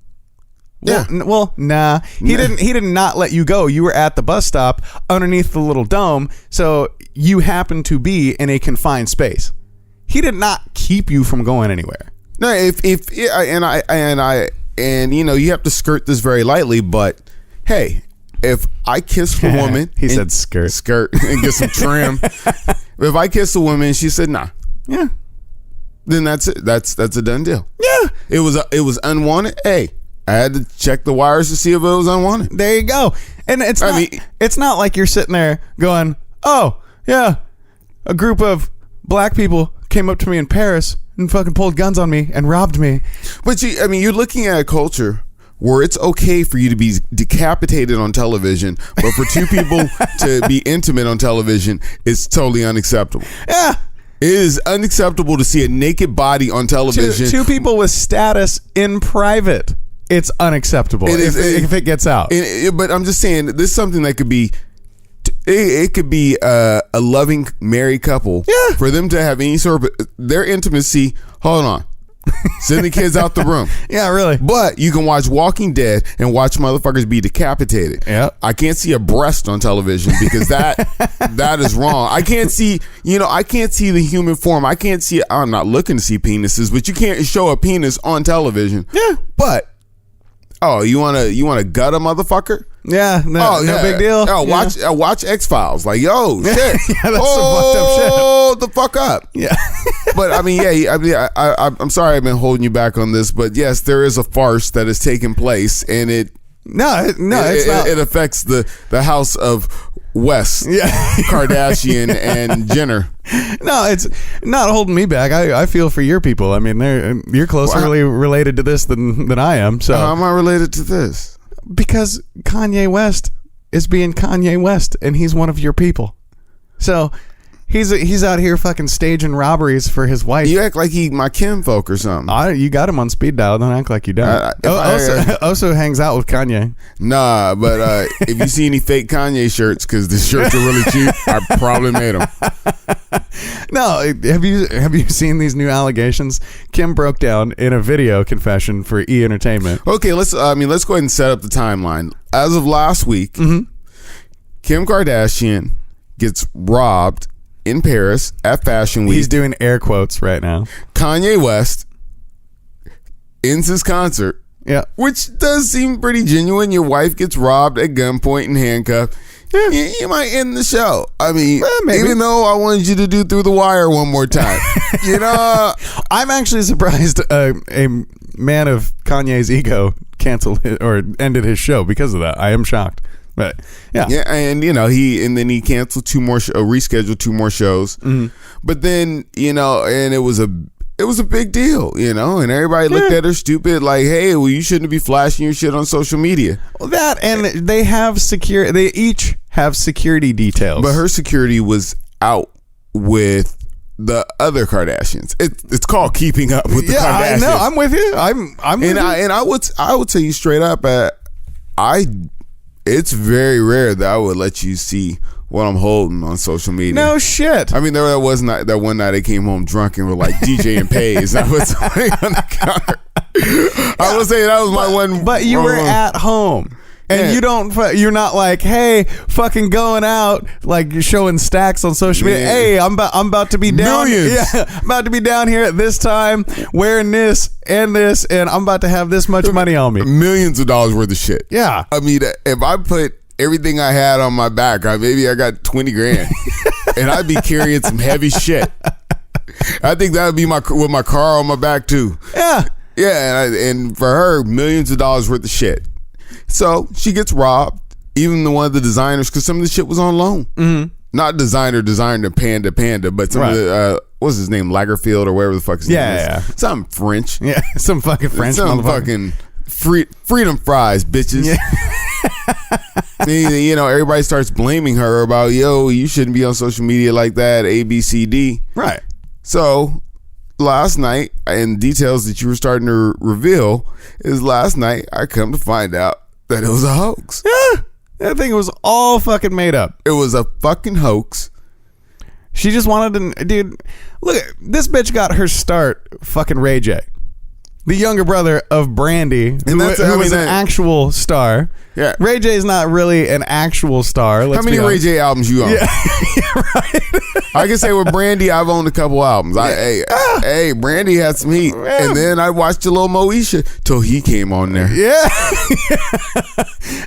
Well, nah. He did not let you go. You were at the bus stop underneath the little dome, so you happened to be in a confined space. He did not keep you from going anywhere.
No, you have to skirt this very lightly, but hey, if I kiss a woman,
he said skirt
and get some trim. If I kiss a woman, she said nah.
Yeah.
Then that's it. That's a done deal.
Yeah.
It was unwanted. Hey, I had to check the wires to see if it was unwanted.
There you go. And it's not like you're sitting there going, "Oh, yeah, a group of black people came up to me in Paris and fucking pulled guns on me and robbed me."
But you're looking at a culture where it's okay for you to be decapitated on television, but for two people to be intimate on television is totally unacceptable.
Yeah.
It is unacceptable to see a naked body on television.
Two people with status in private. It's unacceptable if it gets out.
But I'm just saying, this is something that could be. It could be a loving married couple.
Yeah.
For them to have any sort of their intimacy. Hold on. Send the kids out the room.
Yeah, really.
But you can watch Walking Dead and watch motherfuckers be decapitated.
Yeah.
I can't see a breast on television because that is wrong. I can't see, I can't see the human form. I'm not looking to see penises, but you can't show a penis on television.
Yeah.
But you wanna gut a motherfucker?
Yeah, no big deal.
Watch X-Files. Like, yo, shit.
Yeah, that's some fucked up shit.
Oh, the fuck up.
Yeah.
But I'm sorry I've been holding you back on this, but yes, there is a farce that is taking place, and it's not. It affects the house of West, Kardashian and Jenner.
No, it's not holding me back. I feel for your people. I mean, you're closely related to this than I am. So
how am I related to this?
Because Kanye West is being Kanye West, and he's one of your people. So he's out here fucking staging robberies for his wife.
You act like he my kinfolk or something.
You got him on speed dial. Don't act like you don't. Also hangs out with Kanye.
Nah, but if you see any fake Kanye shirts, because the shirts are really cheap, I probably made them.
No, have you seen these new allegations? Kim broke down in a video confession for E! Entertainment.
Okay, let's go ahead and set up the timeline. As of last week, Kim Kardashian gets robbed in Paris at Fashion Week.
He's doing air quotes right now.
Kanye West ends his concert.
Yeah,
which does seem pretty genuine. Your wife gets robbed at gunpoint and handcuffed. Yeah. You might end the show. I mean, even though I wanted you to do Through the Wire one more time.
I'm actually surprised a man of Kanye's ego canceled or ended his show because of that. I am shocked. But yeah,
and he canceled rescheduled two more shows. Mm-hmm. But then and it was a big deal, and everybody looked at her stupid, like, hey, well, you shouldn't be flashing your shit on social media.
Well, that, and they each have security details.
But her security was out with the other Kardashians. It's called keeping up with the Kardashians.
I know. I'm with you. I'm with you.
And I would tell you straight up, it's very rare that I would let you see what I'm holding on social media.
No shit.
I mean, there was not that one night I came home drunk and were like DJ and Pays. I was laying on the counter. I would say that was my one.
But you were at home. And you're not like, hey, fucking going out, like you're showing stacks on social media. Hey, I'm about to be down.
Millions.
Yeah, I'm about to be down here at this time, wearing this, and I'm about to have this much money on me.
Millions of dollars worth of shit.
Yeah.
I mean, if I put everything I had on my back, maybe I got 20 grand, and I'd be carrying some heavy shit. I think that would be with my car on my back too.
Yeah.
Yeah, and for her, millions of dollars worth of shit. So she gets robbed. Even one of the designers, because some of the shit was on loan. Mm-hmm. Not designer the panda, but some of the what's his name, Lagerfeld or whatever the fuck his name is. Yeah. Something French.
Yeah, some fucking French.
Some fucking freedom fries, bitches. Yeah. You know, everybody starts blaming her about, yo, you shouldn't be on social media like that, A, B, C, D.
Right.
So last night, and details that you were starting to reveal, is last night I come to find out that it was a hoax.
Yeah. That thing was all fucking made up.
It was a fucking hoax.
She just wanted to... Dude, look, this bitch got her start fucking Ray J. The younger brother of Brandy, who was an actual star.
Yeah.
Ray J is not really an actual star.
How many Ray J albums you own?
Yeah, right.
I can say with Brandy, I've owned a couple albums. Hey, Brandy had some heat. Yeah. And then I watched a little Moesha till he came on there.
Yeah.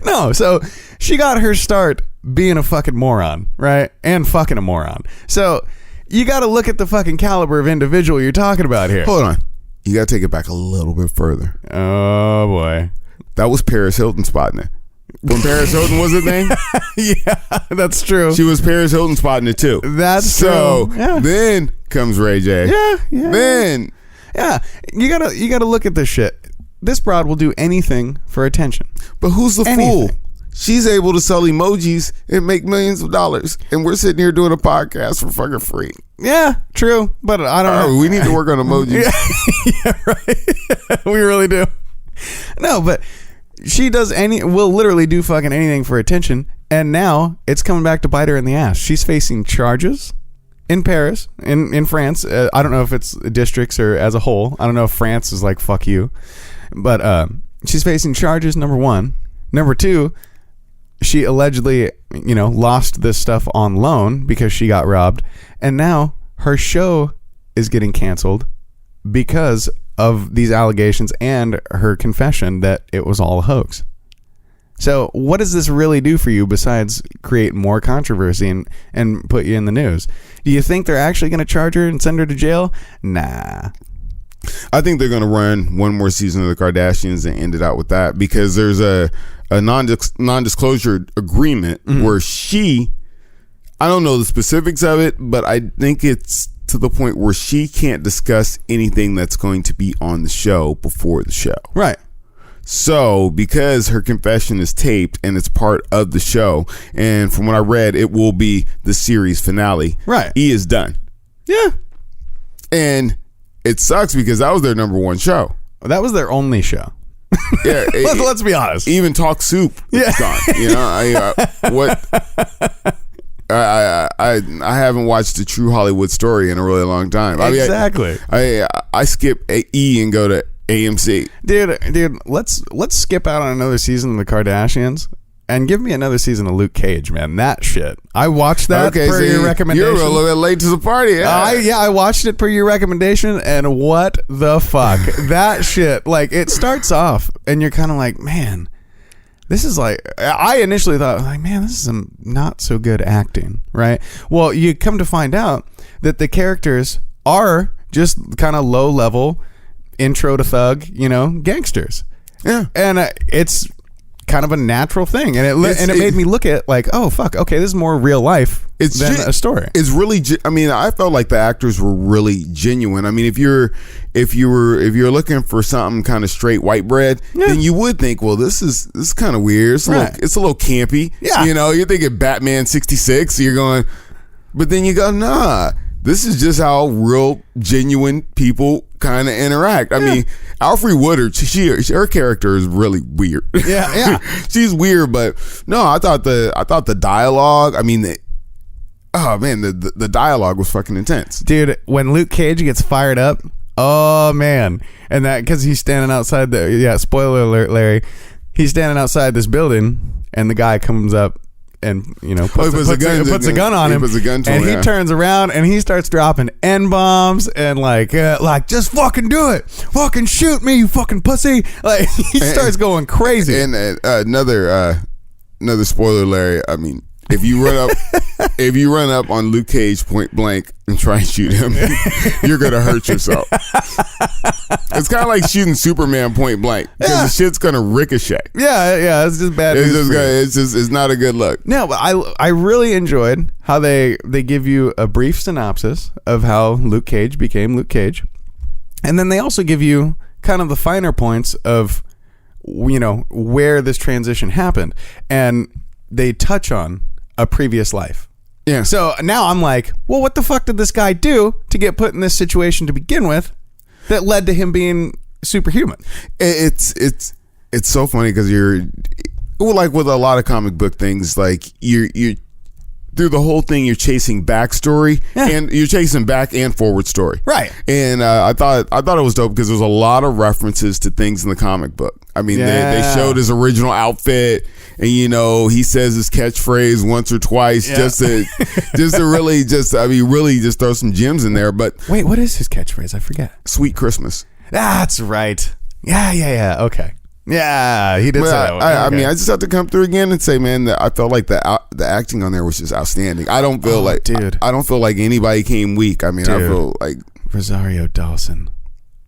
No, so she got her start being a fucking moron, right? And fucking a moron. So you got to look at the fucking caliber of individual you're talking about here.
Hold on. You got to take it back a little bit further.
Oh, boy.
That was Paris Hilton spotting it. When Paris Hilton was her name?
Yeah, that's true.
She was Paris Hilton spotting it too.
That's true.
So
yeah.
Then comes Ray J.
Yeah.
Then.
Yeah. You gotta look at this shit. This broad will do anything for attention.
But who's the fool? She's able to sell emojis and make millions of dollars. And we're sitting here doing a podcast for fucking free.
Yeah, true. But I don't know.
We need to work on emojis.
Yeah, right. We really do. No, but she will literally do fucking anything for attention. And now it's coming back to bite her in the ass. She's facing charges in Paris, in France. I don't know if it's districts or as a whole. I don't know if France is like, fuck you. But she's facing charges, number one. Number two, she allegedly, lost this stuff on loan because she got robbed. And now her show is getting canceled because of these allegations and her confession that it was all a hoax. So what does this really do for you besides create more controversy and put you in the news? Do you think they're actually going to charge her and send her to jail? Nah.
I think they're going to run one more season of the Kardashians and end it out with that, because there's a non-disclosure agreement where I don't know the specifics of it, but I think it's to the point where she can't discuss anything that's going to be on the show before the show.
Right.
So because her confession is taped and it's part of the show, and from what I read, it will be the series finale.
Right.
E is done.
Yeah.
And it sucks because that was their number one show.
That was their only show.
Yeah.
Let's be honest.
Even Talk Soup. Yeah. Gone. I haven't watched a true Hollywood Story in a really long time.
Exactly.
I skip E and go to AMC.
Dude, let's skip out on another season of the Kardashians and give me another season of Luke Cage, man. That shit. I watched that per your recommendation.
You're a little bit late to the party. Yeah.
I watched it per your recommendation, and what the fuck? That shit, like, it starts off and you're kind of like, man, this is like, I initially thought, like, man, this is some not so good acting, right? Well, you come to find out that the characters are just kind of low level intro to thug, gangsters.
Yeah.
And it's kind of a natural thing. And it made me look at like, oh, fuck, okay, this is more real life than a story.
It's really, I felt like the actors were really genuine. I mean, if you're looking for something kind of straight white bread, then you would think, well, this is kind of weird. It's a little campy. Yeah. You're thinking Batman 66. You're going, but then you go, nah, this is just how real, genuine people kind of interact. I mean, Alfre Woodard, her character is really weird.
Yeah.
She's weird, but no, I thought the dialogue, the dialogue was fucking intense.
Dude, when Luke Cage gets fired up, oh man. And that, because he's standing outside spoiler alert, Larry, he's standing outside this building and the guy comes up and puts a gun on him, and he turns around and he starts dropping N-bombs and like just fucking do it, fucking shoot me, you fucking pussy. Like he starts going crazy.
And another spoiler, Larry, If you run up on Luke Cage point blank and try and shoot him, you're gonna hurt yourself. It's kind of like shooting Superman point blank because the shit's gonna ricochet.
Yeah, it's just bad news.
It's not a good look.
No, but I really enjoyed how they give you a brief synopsis of how Luke Cage became Luke Cage, and then they also give you kind of the finer points of where this transition happened, and they touch on a previous life.
Yeah.
So now I'm like, well, what the fuck did this guy do to get put in this situation to begin with that led to him being superhuman?
It's so funny because you're like with a lot of comic book things, like you're through the whole thing, you're chasing backstory and you're chasing back and forward story.
Right.
And I thought it was dope because there's a lot of references to things in the comic book. I mean, they showed his original outfit, and he says his catchphrase once or twice just to really just throw some gems in there. But
wait, what is his catchphrase? I forget.
Sweet Christmas.
That's right. Yeah. Okay. Yeah, he did say that one.
I mean, I just have to come through again and say, man, that I felt like the acting on there was just outstanding. I don't feel I don't feel like anybody came weak. I mean, I feel like
Rosario Dawson.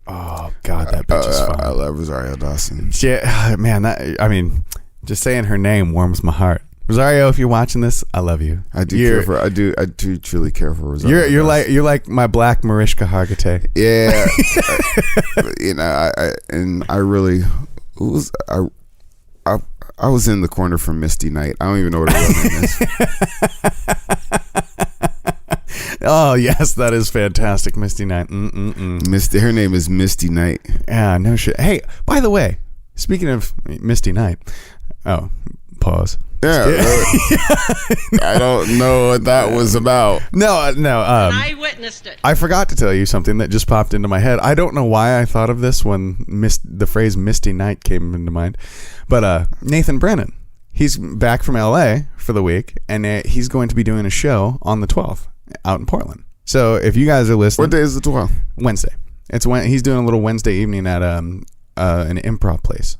Oh God, that bitch is fun.
I love Rosario Dawson.
Yeah, man. Just saying her name warms my heart. Rosario, if you're watching this, I love you.
I do truly care for Rosario.
You're like my black Mariska Hargitay.
Yeah. I really. I was in the corner for Misty Knight. I don't even know what her real name is.
Oh yes, that is fantastic, Misty Knight.
Her name is Misty Knight.
Yeah, no shit. Hey, by the way, speaking of Misty Knight, pause.
Yeah, I don't know what that was about.
No.
I witnessed it.
I forgot to tell you something that just popped into my head. I don't know why I thought of this when the phrase Misty Knight came into mind. But Nathan Brennan, he's back from LA for the week, and he's going to be doing a show on the 12th out in Portland. So if you guys are listening.
What day is the 12th?
Wednesday. It's when he's doing a little Wednesday evening at an improv place.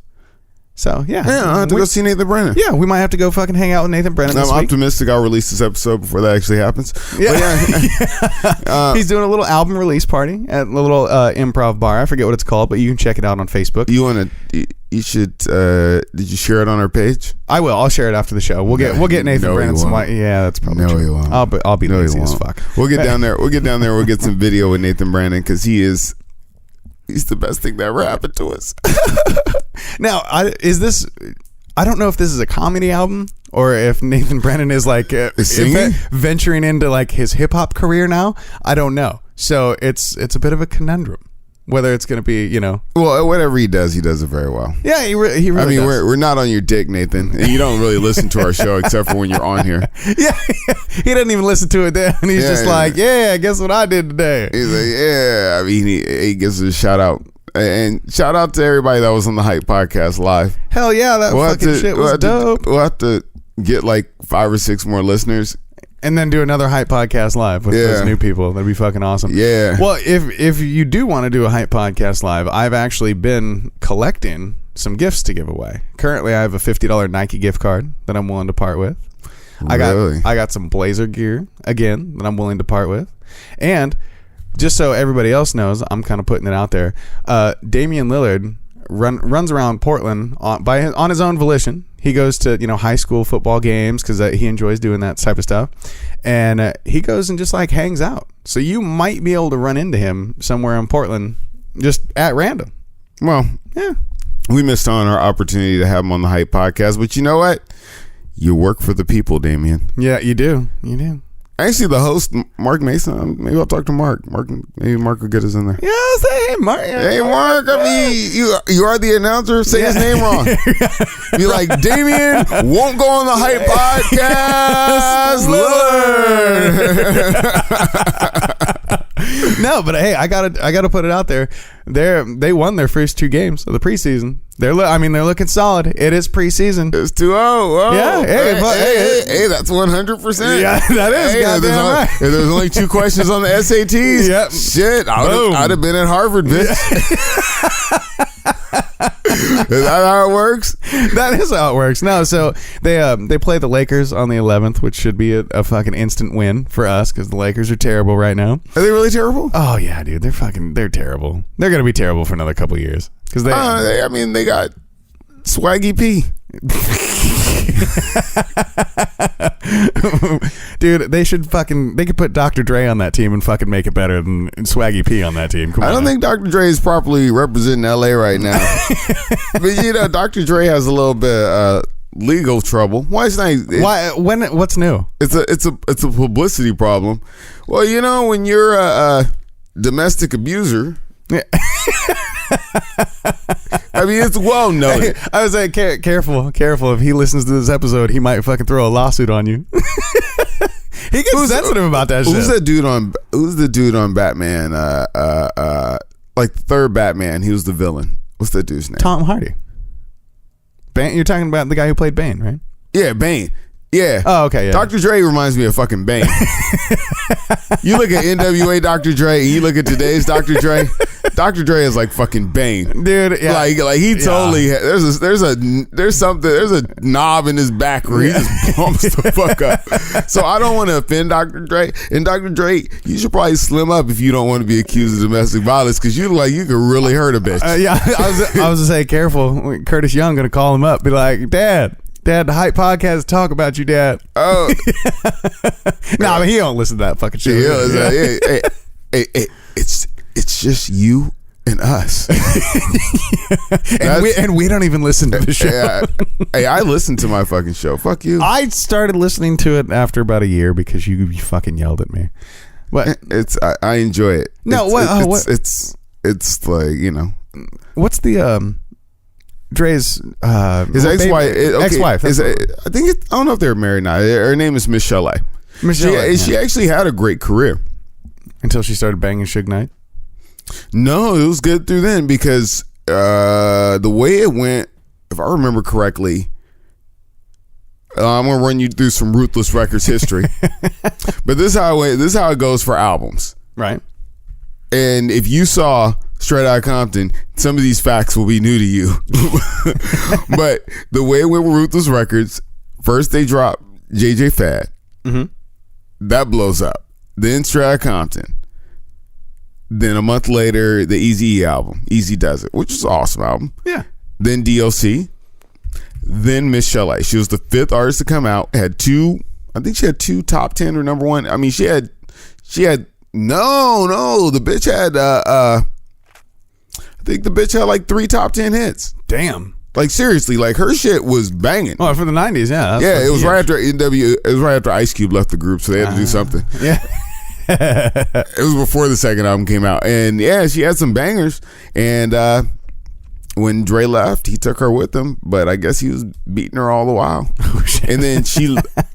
So yeah,
I'll have to go see Nathan Brennan.
Yeah, we might have to go fucking hang out with Nathan Brennan.
I'm optimistic I'll release this episode before that actually happens.
Yeah, he's doing a little album release party at a little improv bar. I forget what it's called, but you can check it out on Facebook.
You should. Did you share it on our page?
I will. I'll share it after the show. We'll get Nathan Brennan some. Yeah, that's probably true.
He won't.
I'll be lazy as fuck.
We'll get down there. We'll get some video with Nathan Brennan because he's the best thing that ever happened to us.
Now, I don't know if this is a comedy album or if Nathan Brennan is like venturing into like his hip hop career now. I don't know. So it's a bit of a conundrum whether it's going to be,
Well, whatever he does it very well.
Yeah, he really
I mean,
does.
we're not on your dick, Nathan. And you don't really listen to our show except for when you're on here.
Yeah, he doesn't even listen to it then. And he's guess what I did today?
He's like, yeah. I mean, he gives us a shout out. And shout out to everybody that was on the Hype Podcast live.
Hell yeah, that shit was dope.
We'll have to get like 5 or 6 more listeners.
And then do another Hype Podcast live with those new people. That'd be fucking awesome.
Yeah.
Well, if you do want to do a Hype Podcast live, I've actually been collecting some gifts to give away. Currently, I have a $50 Nike gift card that I'm willing to part with.
Really?
I got some Blazer gear, again, that I'm willing to part with. And just so everybody else knows, I'm kind of putting it out there. Damian Lillard runs around Portland on his own volition. He goes to high school football games because he enjoys doing that type of stuff, and he goes and just like hangs out. So you might be able to run into him somewhere in Portland, just at random.
Well,
yeah,
we missed on our opportunity to have him on the Hype Podcast, but you know what? You work for the people, Damian.
Yeah, you do. You do.
Actually, the host, Mark Mason, maybe I'll talk to Mark. Maybe Mark will get us in there.
Yeah, say hey, Mark.
Hey, Mark. I mean, you are the announcer. Say his name wrong. Be like, Damian won't go on the Hype Podcast. Lillard.
No, but hey, I gotta put it out there. They won their first 2 games of the preseason. They're looking solid. It is preseason.
It's 2-0.
Yeah.
Hey, that's 100%.
Yeah, that is. Goddamn right.
If there's only 2 questions on the SATs,
yep.
Shit, I'd have been at Harvard, bitch. Is that how it works?
That is how it works. No, so they play the Lakers on the 11th, which should be a fucking instant win for us because the Lakers are terrible right now.
Are they really terrible?
Oh yeah, dude, they're terrible. They're gonna be terrible for another couple years because they
got Swaggy P.
Dude, they could put Dr. Dre on that team and fucking make it better than Swaggy P on that team. Come on.
I don't think Dr. Dre is properly representing LA right now. But Dr. Dre has a little bit legal trouble. Why is not?
What's new?
It's a publicity problem. Well, when you're a domestic abuser. Yeah. I mean, it's well known.
I was like, careful. If he listens to this episode, he might fucking throw a lawsuit on you. He gets sensitive about that shit.
Who's the dude on Batman? Like the third Batman, he was the villain. What's that dude's name?
Tom Hardy. Bane? You're talking about the guy who played Bane, right?
Yeah, Bane. Yeah.
Oh, okay. Yeah.
Dr. Dre reminds me of fucking Bane. You look at NWA Dr. Dre and you look at today's Dr. Dre. Dr. Dre is like fucking Bane,
dude. Yeah.
Like he totally there's a knob in his back where he just bumps the fuck up. So I don't want to offend Dr. Dre. And Dr. Dre, you should probably slim up if you don't want to be accused of domestic violence because you could really hurt a bitch.
Yeah, I was gonna say careful. Curtis Young gonna call him up, be like, Dad, the Hype Podcast talk about you, Dad.
Oh,
no, I mean, he don't listen to that fucking shit.
Hey, it's just you and us,
and we don't even listen to the show.
Hey, I listen to my fucking show. Fuck you.
I started listening to it after about a year because you fucking yelled at me. But
I enjoy it.
No,
it's like
what's the Dre's
his ex-wife.
Ex-wife.
I don't know if they're married now. Her name is Michele. She actually had a great career
until she started banging Suge Knight.
No, it was good through then because the way it went, if I remember correctly, I'm gonna run you through some Ruthless Records history. But this is how it goes for albums,
right?
And if you saw Straight Outta Compton, some of these facts will be new to you. But the way it went with Ruthless Records, first they drop JJ Fad.
Mm-hmm.
That blows up. Then Straight Outta Compton. Then a month later, the Eazy-E album, Easy Does It, which is an awesome album.
Yeah. Then
DOC. Then Michele. She was the fifth artist to come out. I think she had 2 top 10 or number 1. I mean, she had no, the bitch had I think the bitch had like 3 top 10 hits.
Damn.
Like seriously, like her shit was banging.
Well, for the 90s, yeah.
Yeah, it was right after it was right after Ice Cube left the group, so they had to do something.
Yeah.
It was before the second album came out. And yeah, she had some bangers. And when Dre left, he took her with him, but I guess he was beating her all the while. Oh, shit. And then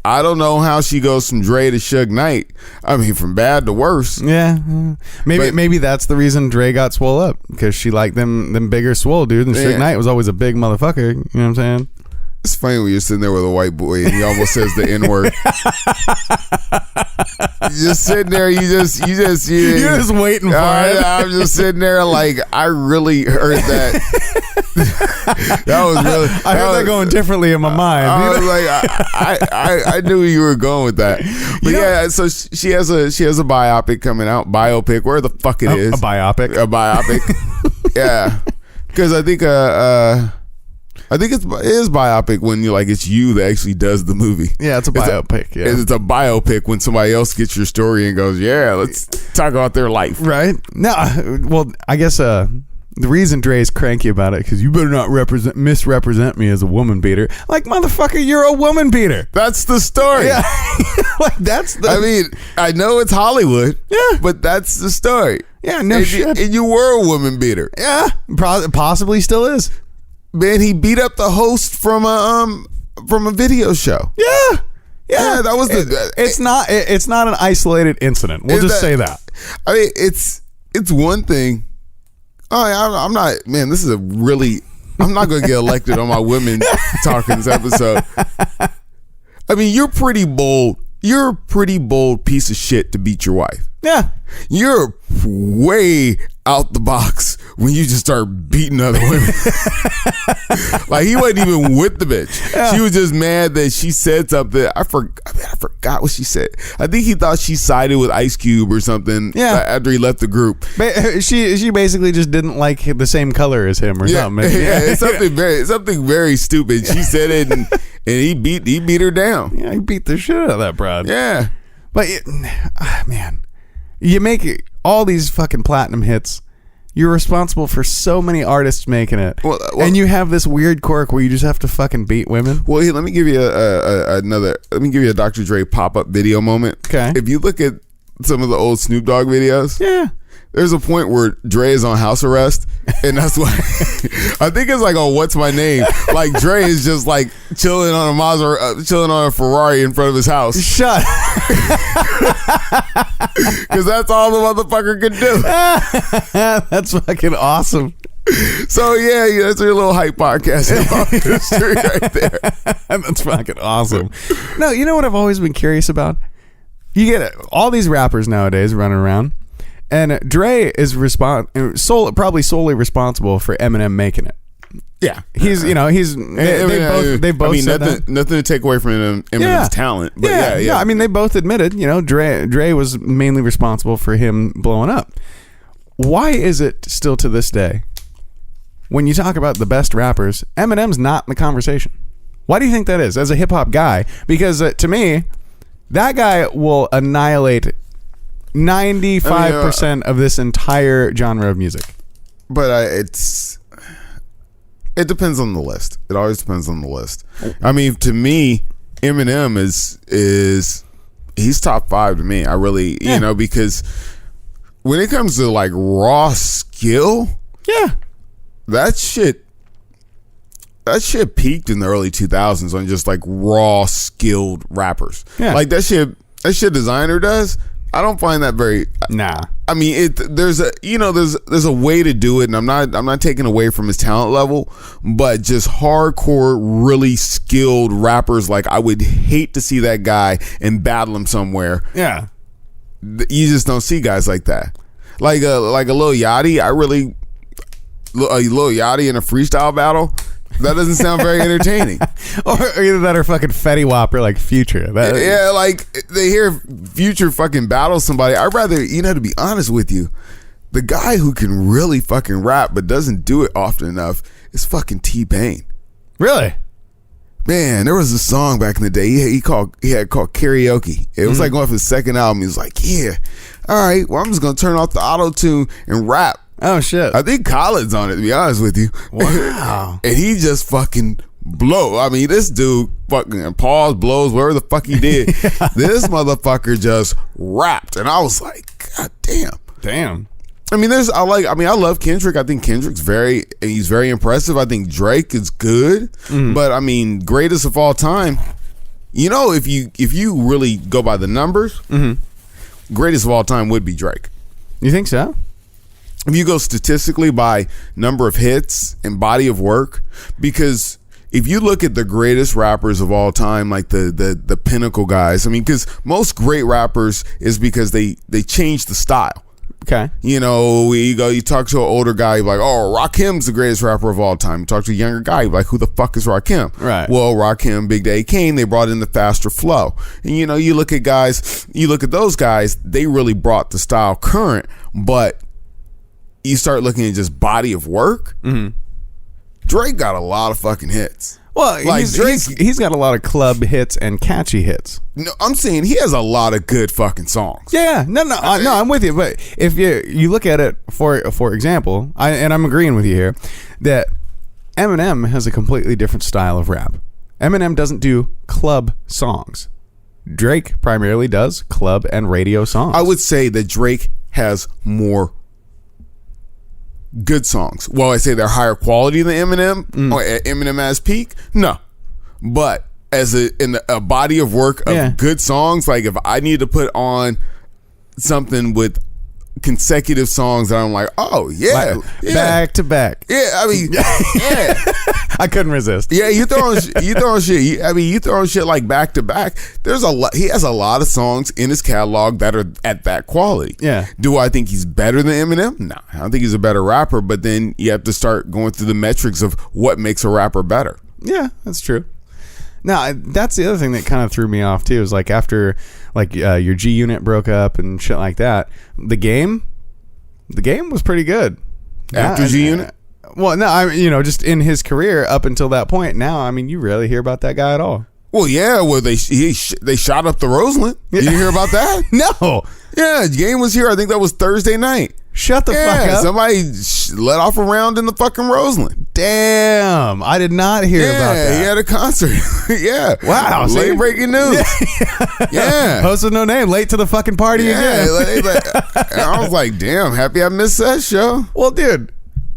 I don't know how she goes from Dre to Suge Knight. I mean, from bad to worse.
Yeah. Maybe that's the reason Dre got swole up, because she liked them bigger swole dudes, and Suge Knight was always a big motherfucker. You know what I'm saying?
It's funny when you're sitting there with a white boy and he almost says the N-word. You're just sitting there, you're just
waiting for it.
I'm just sitting there like, I really heard that. That was really.
I heard that going differently in my mind.
I was like, I knew you were going with that. But yeah, so she has a biopic coming out. Biopic, where the fuck it is.
A biopic.
Yeah, because I think it is biopic when it's you that actually does the movie.
Yeah, it's a biopic. Yeah,
it's a biopic when somebody else gets your story and goes, yeah, let's talk about their life.
Right? No, well, I guess the reason Dre's cranky about it, because you better not misrepresent me as a woman beater. Like, motherfucker, you're a woman beater.
That's the story.
Yeah. Like, that's the.
I mean, I know it's Hollywood.
Yeah,
but that's the story.
Yeah, no shit.
And you were a woman beater.
Yeah, possibly still is.
Man, he beat up the host from a video show. Yeah, that was
it's not an isolated incident. We'll just say that.
I mean, it's one thing. I'm not, man. This is I'm not going to get elected on my women talking this episode. I mean, you're pretty bold. you're a pretty bold piece of shit to beat your wife.
Yeah.
You're way out the box when you just start beating other women. Like, he wasn't even with the bitch. Yeah. She was just mad that she said something. I forgot what she said. I think he thought she sided with Ice Cube or something.
Yeah.
After he left the group.
She basically just didn't like the same color as him or something.
Yeah, it's something very stupid. She said it, and he beat her down.
Yeah, he beat the shit out of that broad.
Yeah.
But, man, you make all these fucking platinum hits. You're responsible for so many artists making it. Well, and you have this weird quirk where you just have to fucking beat women.
Well, here, let me give you a Dr. Dre pop-up video moment.
Okay.
If you look at some of the old Snoop Dogg videos,
yeah,
there's a point where Dre is on house arrest, and that's why I think it's like, oh, what's my name? Like, Dre is just like chilling on a Ferrari in front of his house.
Shut.
Because that's all the motherfucker can do.
That's fucking awesome.
So yeah, that's your little hype podcast history right there.
That's fucking awesome. No, you know what I've always been curious about? You get all these rappers nowadays running around, and Dre is probably solely responsible for Eminem making it.
Yeah,
they've both said
nothing to take away from Eminem's talent. But yeah.
I mean, they both admitted, Dre was mainly responsible for him blowing up. Why is it still to this day, when you talk about the best rappers, Eminem's not in the conversation? Why do you think that is, as a hip hop guy? Because to me, that guy will annihilate 95% of this entire genre of music.
But it depends on the list. It always depends on the list. I mean, to me, Eminem he's top 5 to me. I really, because when it comes to like raw skill, that shit peaked in the early 2000s on just like raw skilled rappers. Yeah. Like that shit Designer does, I don't find that very.
Nah.
I mean, there's a way to do it, and I'm not taking away from his talent level, but just hardcore, really skilled rappers, like I would hate to see that guy and battle him somewhere.
Yeah.
You just don't see guys like that. Like a Lil Yachty, Lil Yachty in a freestyle battle. That doesn't sound very entertaining.
or either that or fucking Fetty Wap or like Future.
Yeah, like they hear Future fucking battle somebody. I'd rather, to be honest with you, the guy who can really fucking rap but doesn't do it often enough is fucking T-Pain.
Really?
Man, there was a song back in the day he had called Karaoke. It was like off his second album. He was like, yeah, all right, well, I'm just gonna turn off the auto-tune and rap.
Oh shit!
I think Khaled's on it, to be honest with you.
Wow!
And he just fucking blow. I mean, this dude fucking blows, whatever the fuck he did. This motherfucker just rapped, and I was like, God damn. I mean, I love Kendrick. I think Kendrick's he's very impressive. I think Drake is good, but I mean, greatest of all time. If you really go by the numbers, greatest of all time would be Drake.
You think so?
If you go statistically by number of hits and body of work, because if you look at the greatest rappers of all time, like the pinnacle guys, I mean, because most great rappers is because they change the style.
Okay.
You talk to an older guy, you're like, oh, Rakim's the greatest rapper of all time. You talk to a younger guy, you're like, who the fuck is Rakim?
Right.
Well, Rakim, Big Daddy Kane, they brought in the faster flow. And you look at those guys, they really brought the style current, but you start looking at just body of work, Drake got a lot of fucking hits.
Well, like he's got a lot of club hits and catchy hits.
No, I'm saying he has a lot of good fucking songs.
Yeah, no, I'm with you. But if you look at it for example, I'm agreeing with you here, that Eminem has a completely different style of rap. Eminem doesn't do club songs. Drake primarily does club and radio songs.
I would say that Drake has more good songs. Well, I say they're higher quality than Eminem. Or Eminem as peak? No. But in a body of work of good songs, like if I need to put on something with consecutive songs that I'm like, oh yeah,
back to back.
Yeah, I mean, yeah,
I couldn't resist.
Yeah, you throwing shit. You throwing shit like back to back. There's a lot. He has a lot of songs in his catalog that are at that quality.
Yeah.
Do I think he's better than Eminem? No, I don't think he's a better rapper. But then you have to start going through the metrics of what makes a rapper better.
Yeah, that's true. Now, that's the other thing that kind of threw me off too. Is like after your G Unit broke up and shit like that. The game was pretty good.
After G Unit.
Well, no, just in his career up until that point. Now, I mean, you rarely hear about that guy at all.
Well, yeah. Well, they shot up the Roseland. Did you hear about that?
No.
Yeah, the game was here. I think that was Thursday night.
Shut the fuck up.
Somebody let off a round in the fucking Roseland.
Damn. I did not hear about that.
Yeah, he had a concert. Yeah.
Wow.
Late breaking news. Yeah.
Host with no name. Late to the fucking party again.
And I was like, damn, happy I missed that show.
Well, dude,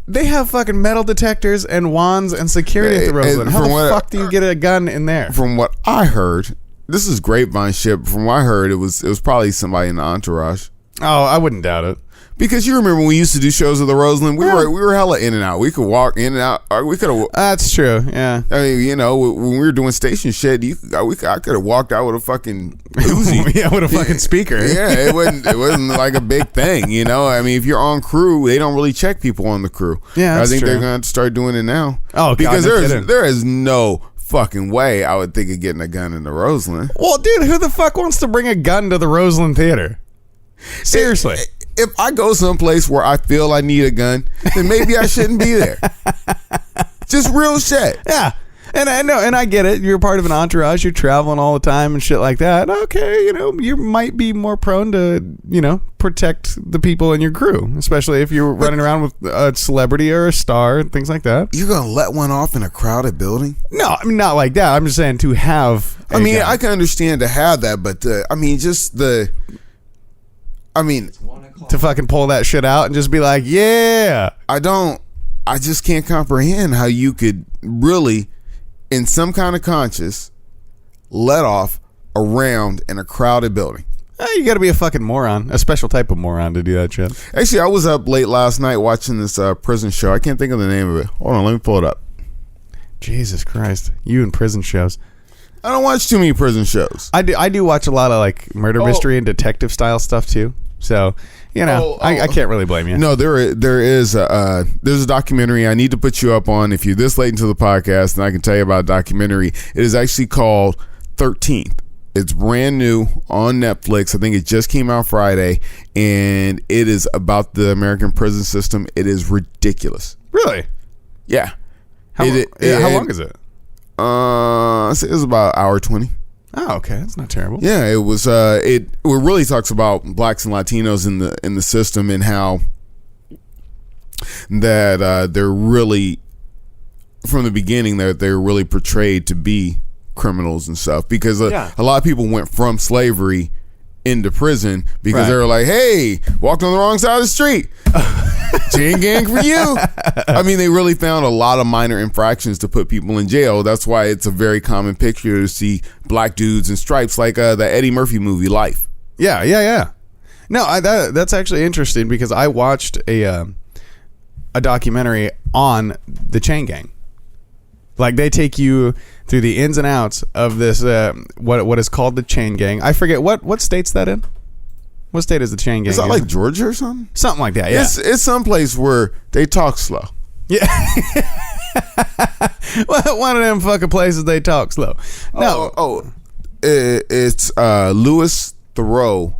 they have fucking metal detectors and wands and security at the Roseland. How the fuck do you get a gun in there?
From what I heard, this is grapevine shit. From what I heard, it was probably somebody in the entourage.
Oh, I wouldn't doubt it.
Because you remember when we used to do shows at the Roseland, we were hella in and out. We could walk in and out. We could have.
That's true. Yeah.
I mean, when we were doing station shit, I could have walked out with a fucking Uzi.
Yeah, with a fucking speaker.
Yeah, it wasn't like a big thing. I mean, if you're on crew, they don't really check people on the crew.
Yeah, that's
I think
true.
they're going to start doing it now.
Oh,
because
God,
there is no fucking way I would think of getting a gun in the Roseland.
Well, dude, who the fuck wants to bring a gun to the Roseland Theater? Seriously.
If I go someplace where I feel I need a gun, then maybe I shouldn't be there. Just real shit.
Yeah. And I know, and I get it. You're part of an entourage. You're traveling all the time and shit like that. Okay, you might be more prone to, protect the people in your crew, especially if you're running around with a celebrity or a star and things like that.
You're going to let one off in a crowded building?
No, I mean, not like that. I'm just saying to have a gun.
I can understand to have that, but
to fucking pull that shit out and just be like, yeah.
I just can't comprehend how you could really, in some kind of conscience, let off a round in a crowded building.
You gotta be a fucking moron, a special type of moron to do that shit.
Actually, I was up late last night watching this prison show. I can't think of the name of it. Hold on, let me pull it up.
Jesus Christ. You and prison shows.
I don't watch too many prison shows.
I do watch a lot of like murder mystery and detective style stuff too. So, I can't really blame you.
No, there's a documentary I need to put you up on. If you're this late into the podcast, and I can tell you about a documentary. It is actually called 13th. It's brand new on Netflix. I think it just came out Friday, and it is about the American prison system. It is ridiculous.
Really?
Yeah.
How long is it?
It was about an hour 20.
Oh, okay, that's not terrible.
Yeah, it was. It really talks about blacks and Latinos in the system and how that they're really, from the beginning, they're really portrayed to be criminals and stuff, because a lot of people went from slavery into prison because they were like, hey, walked on the wrong side of the street. Chain gang for you. I mean, they really found a lot of minor infractions to put people in jail. That's why it's a very common picture to see black dudes in stripes, like the Eddie Murphy movie Life.
Yeah. No, that's actually interesting because I watched a documentary on the chain gang. Like, they take you through the ins and outs of this what is called the chain gang. I forget what state's that in. What state is the chain gang?
Is that like Georgia or something?
Something like that, yeah.
It's someplace where they talk slow.
Yeah. One of them fucking places they talk slow. No.
It's Louis Theroux,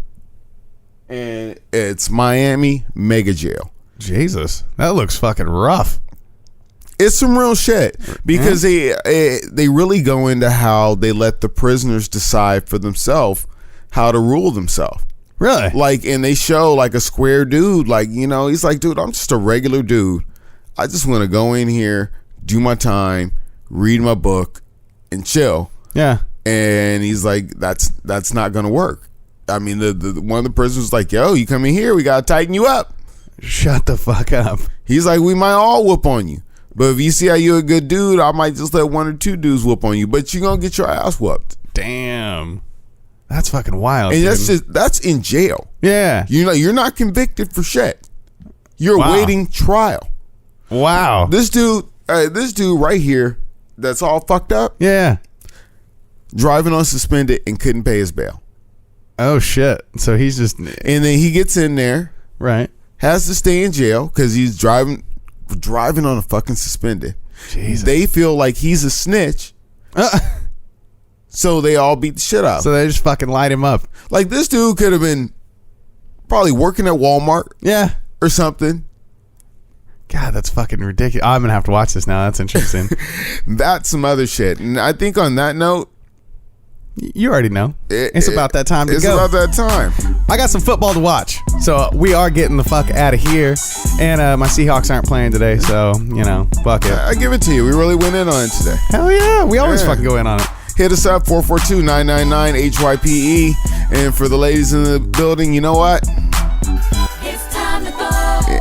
and it's Miami Mega Jail.
Jesus, that looks fucking rough.
It's some real shit because they really go into how they let the prisoners decide for themselves how to rule themselves.
Really?
Like, and they show like a square dude, like, he's like, dude, I'm just a regular dude. I just want to go in here, do my time, read my book, and chill.
Yeah.
And he's like, that's not gonna work. I mean, the one of the prisoners was like, yo, you come in here, we gotta tighten you up.
Shut the fuck up.
He's like, we might all whoop on you, but if you see how you're a good dude, I might just let one or two dudes whoop on you, but you're gonna get your ass whooped.
Damn. That's fucking wild.
And
dude.
that's in jail.
Yeah.
You're not convicted for shit. You're awaiting trial.
Wow.
This dude right here, that's all fucked up.
Yeah.
Driving on suspended and couldn't pay his bail.
Oh shit. So he's just,
and then he gets in there,
right?
Has to stay in jail because he's driving on a fucking suspended.
Jesus.
They feel like he's a snitch. So they all beat the shit out.
So they just fucking light him up.
Like this dude could have been probably working at Walmart.
Yeah.
Or something.
God, that's fucking ridiculous. I'm going to have to watch this now. That's interesting.
That's some other shit. And I think on that note,
you already know. It's about that time to go.
It's about that time.
I got some football to watch. So we are getting the fuck out of here. And my Seahawks aren't playing today. So, fuck it.
I give it to you. We really went in on it today.
Hell yeah. We always fucking go in on it.
Hit us up, 442-999-HYPE. And for the ladies in the building, you know what?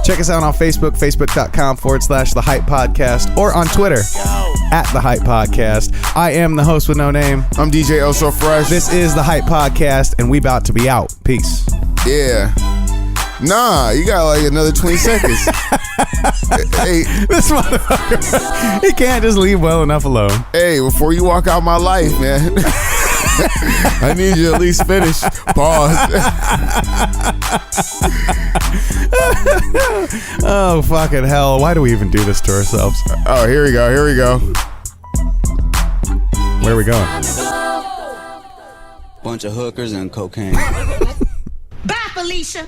Check us out on Facebook, facebook.com/The Hype Podcast, or on Twitter, @The Hype Podcast. I am the host with no name.
I'm DJ El So Fresh.
This is The Hype Podcast, and we about to be out. Peace.
Yeah. Nah, you got like another 20 seconds. Hey,
this motherfucker, he can't just leave well enough alone.
Hey, before you walk out my life, man, I need you to at least finish. Pause.
Oh, fucking hell. Why do we even do this to ourselves?
Oh, here we go.
Where are we going?
Bunch of hookers and cocaine.
Bye, Felicia.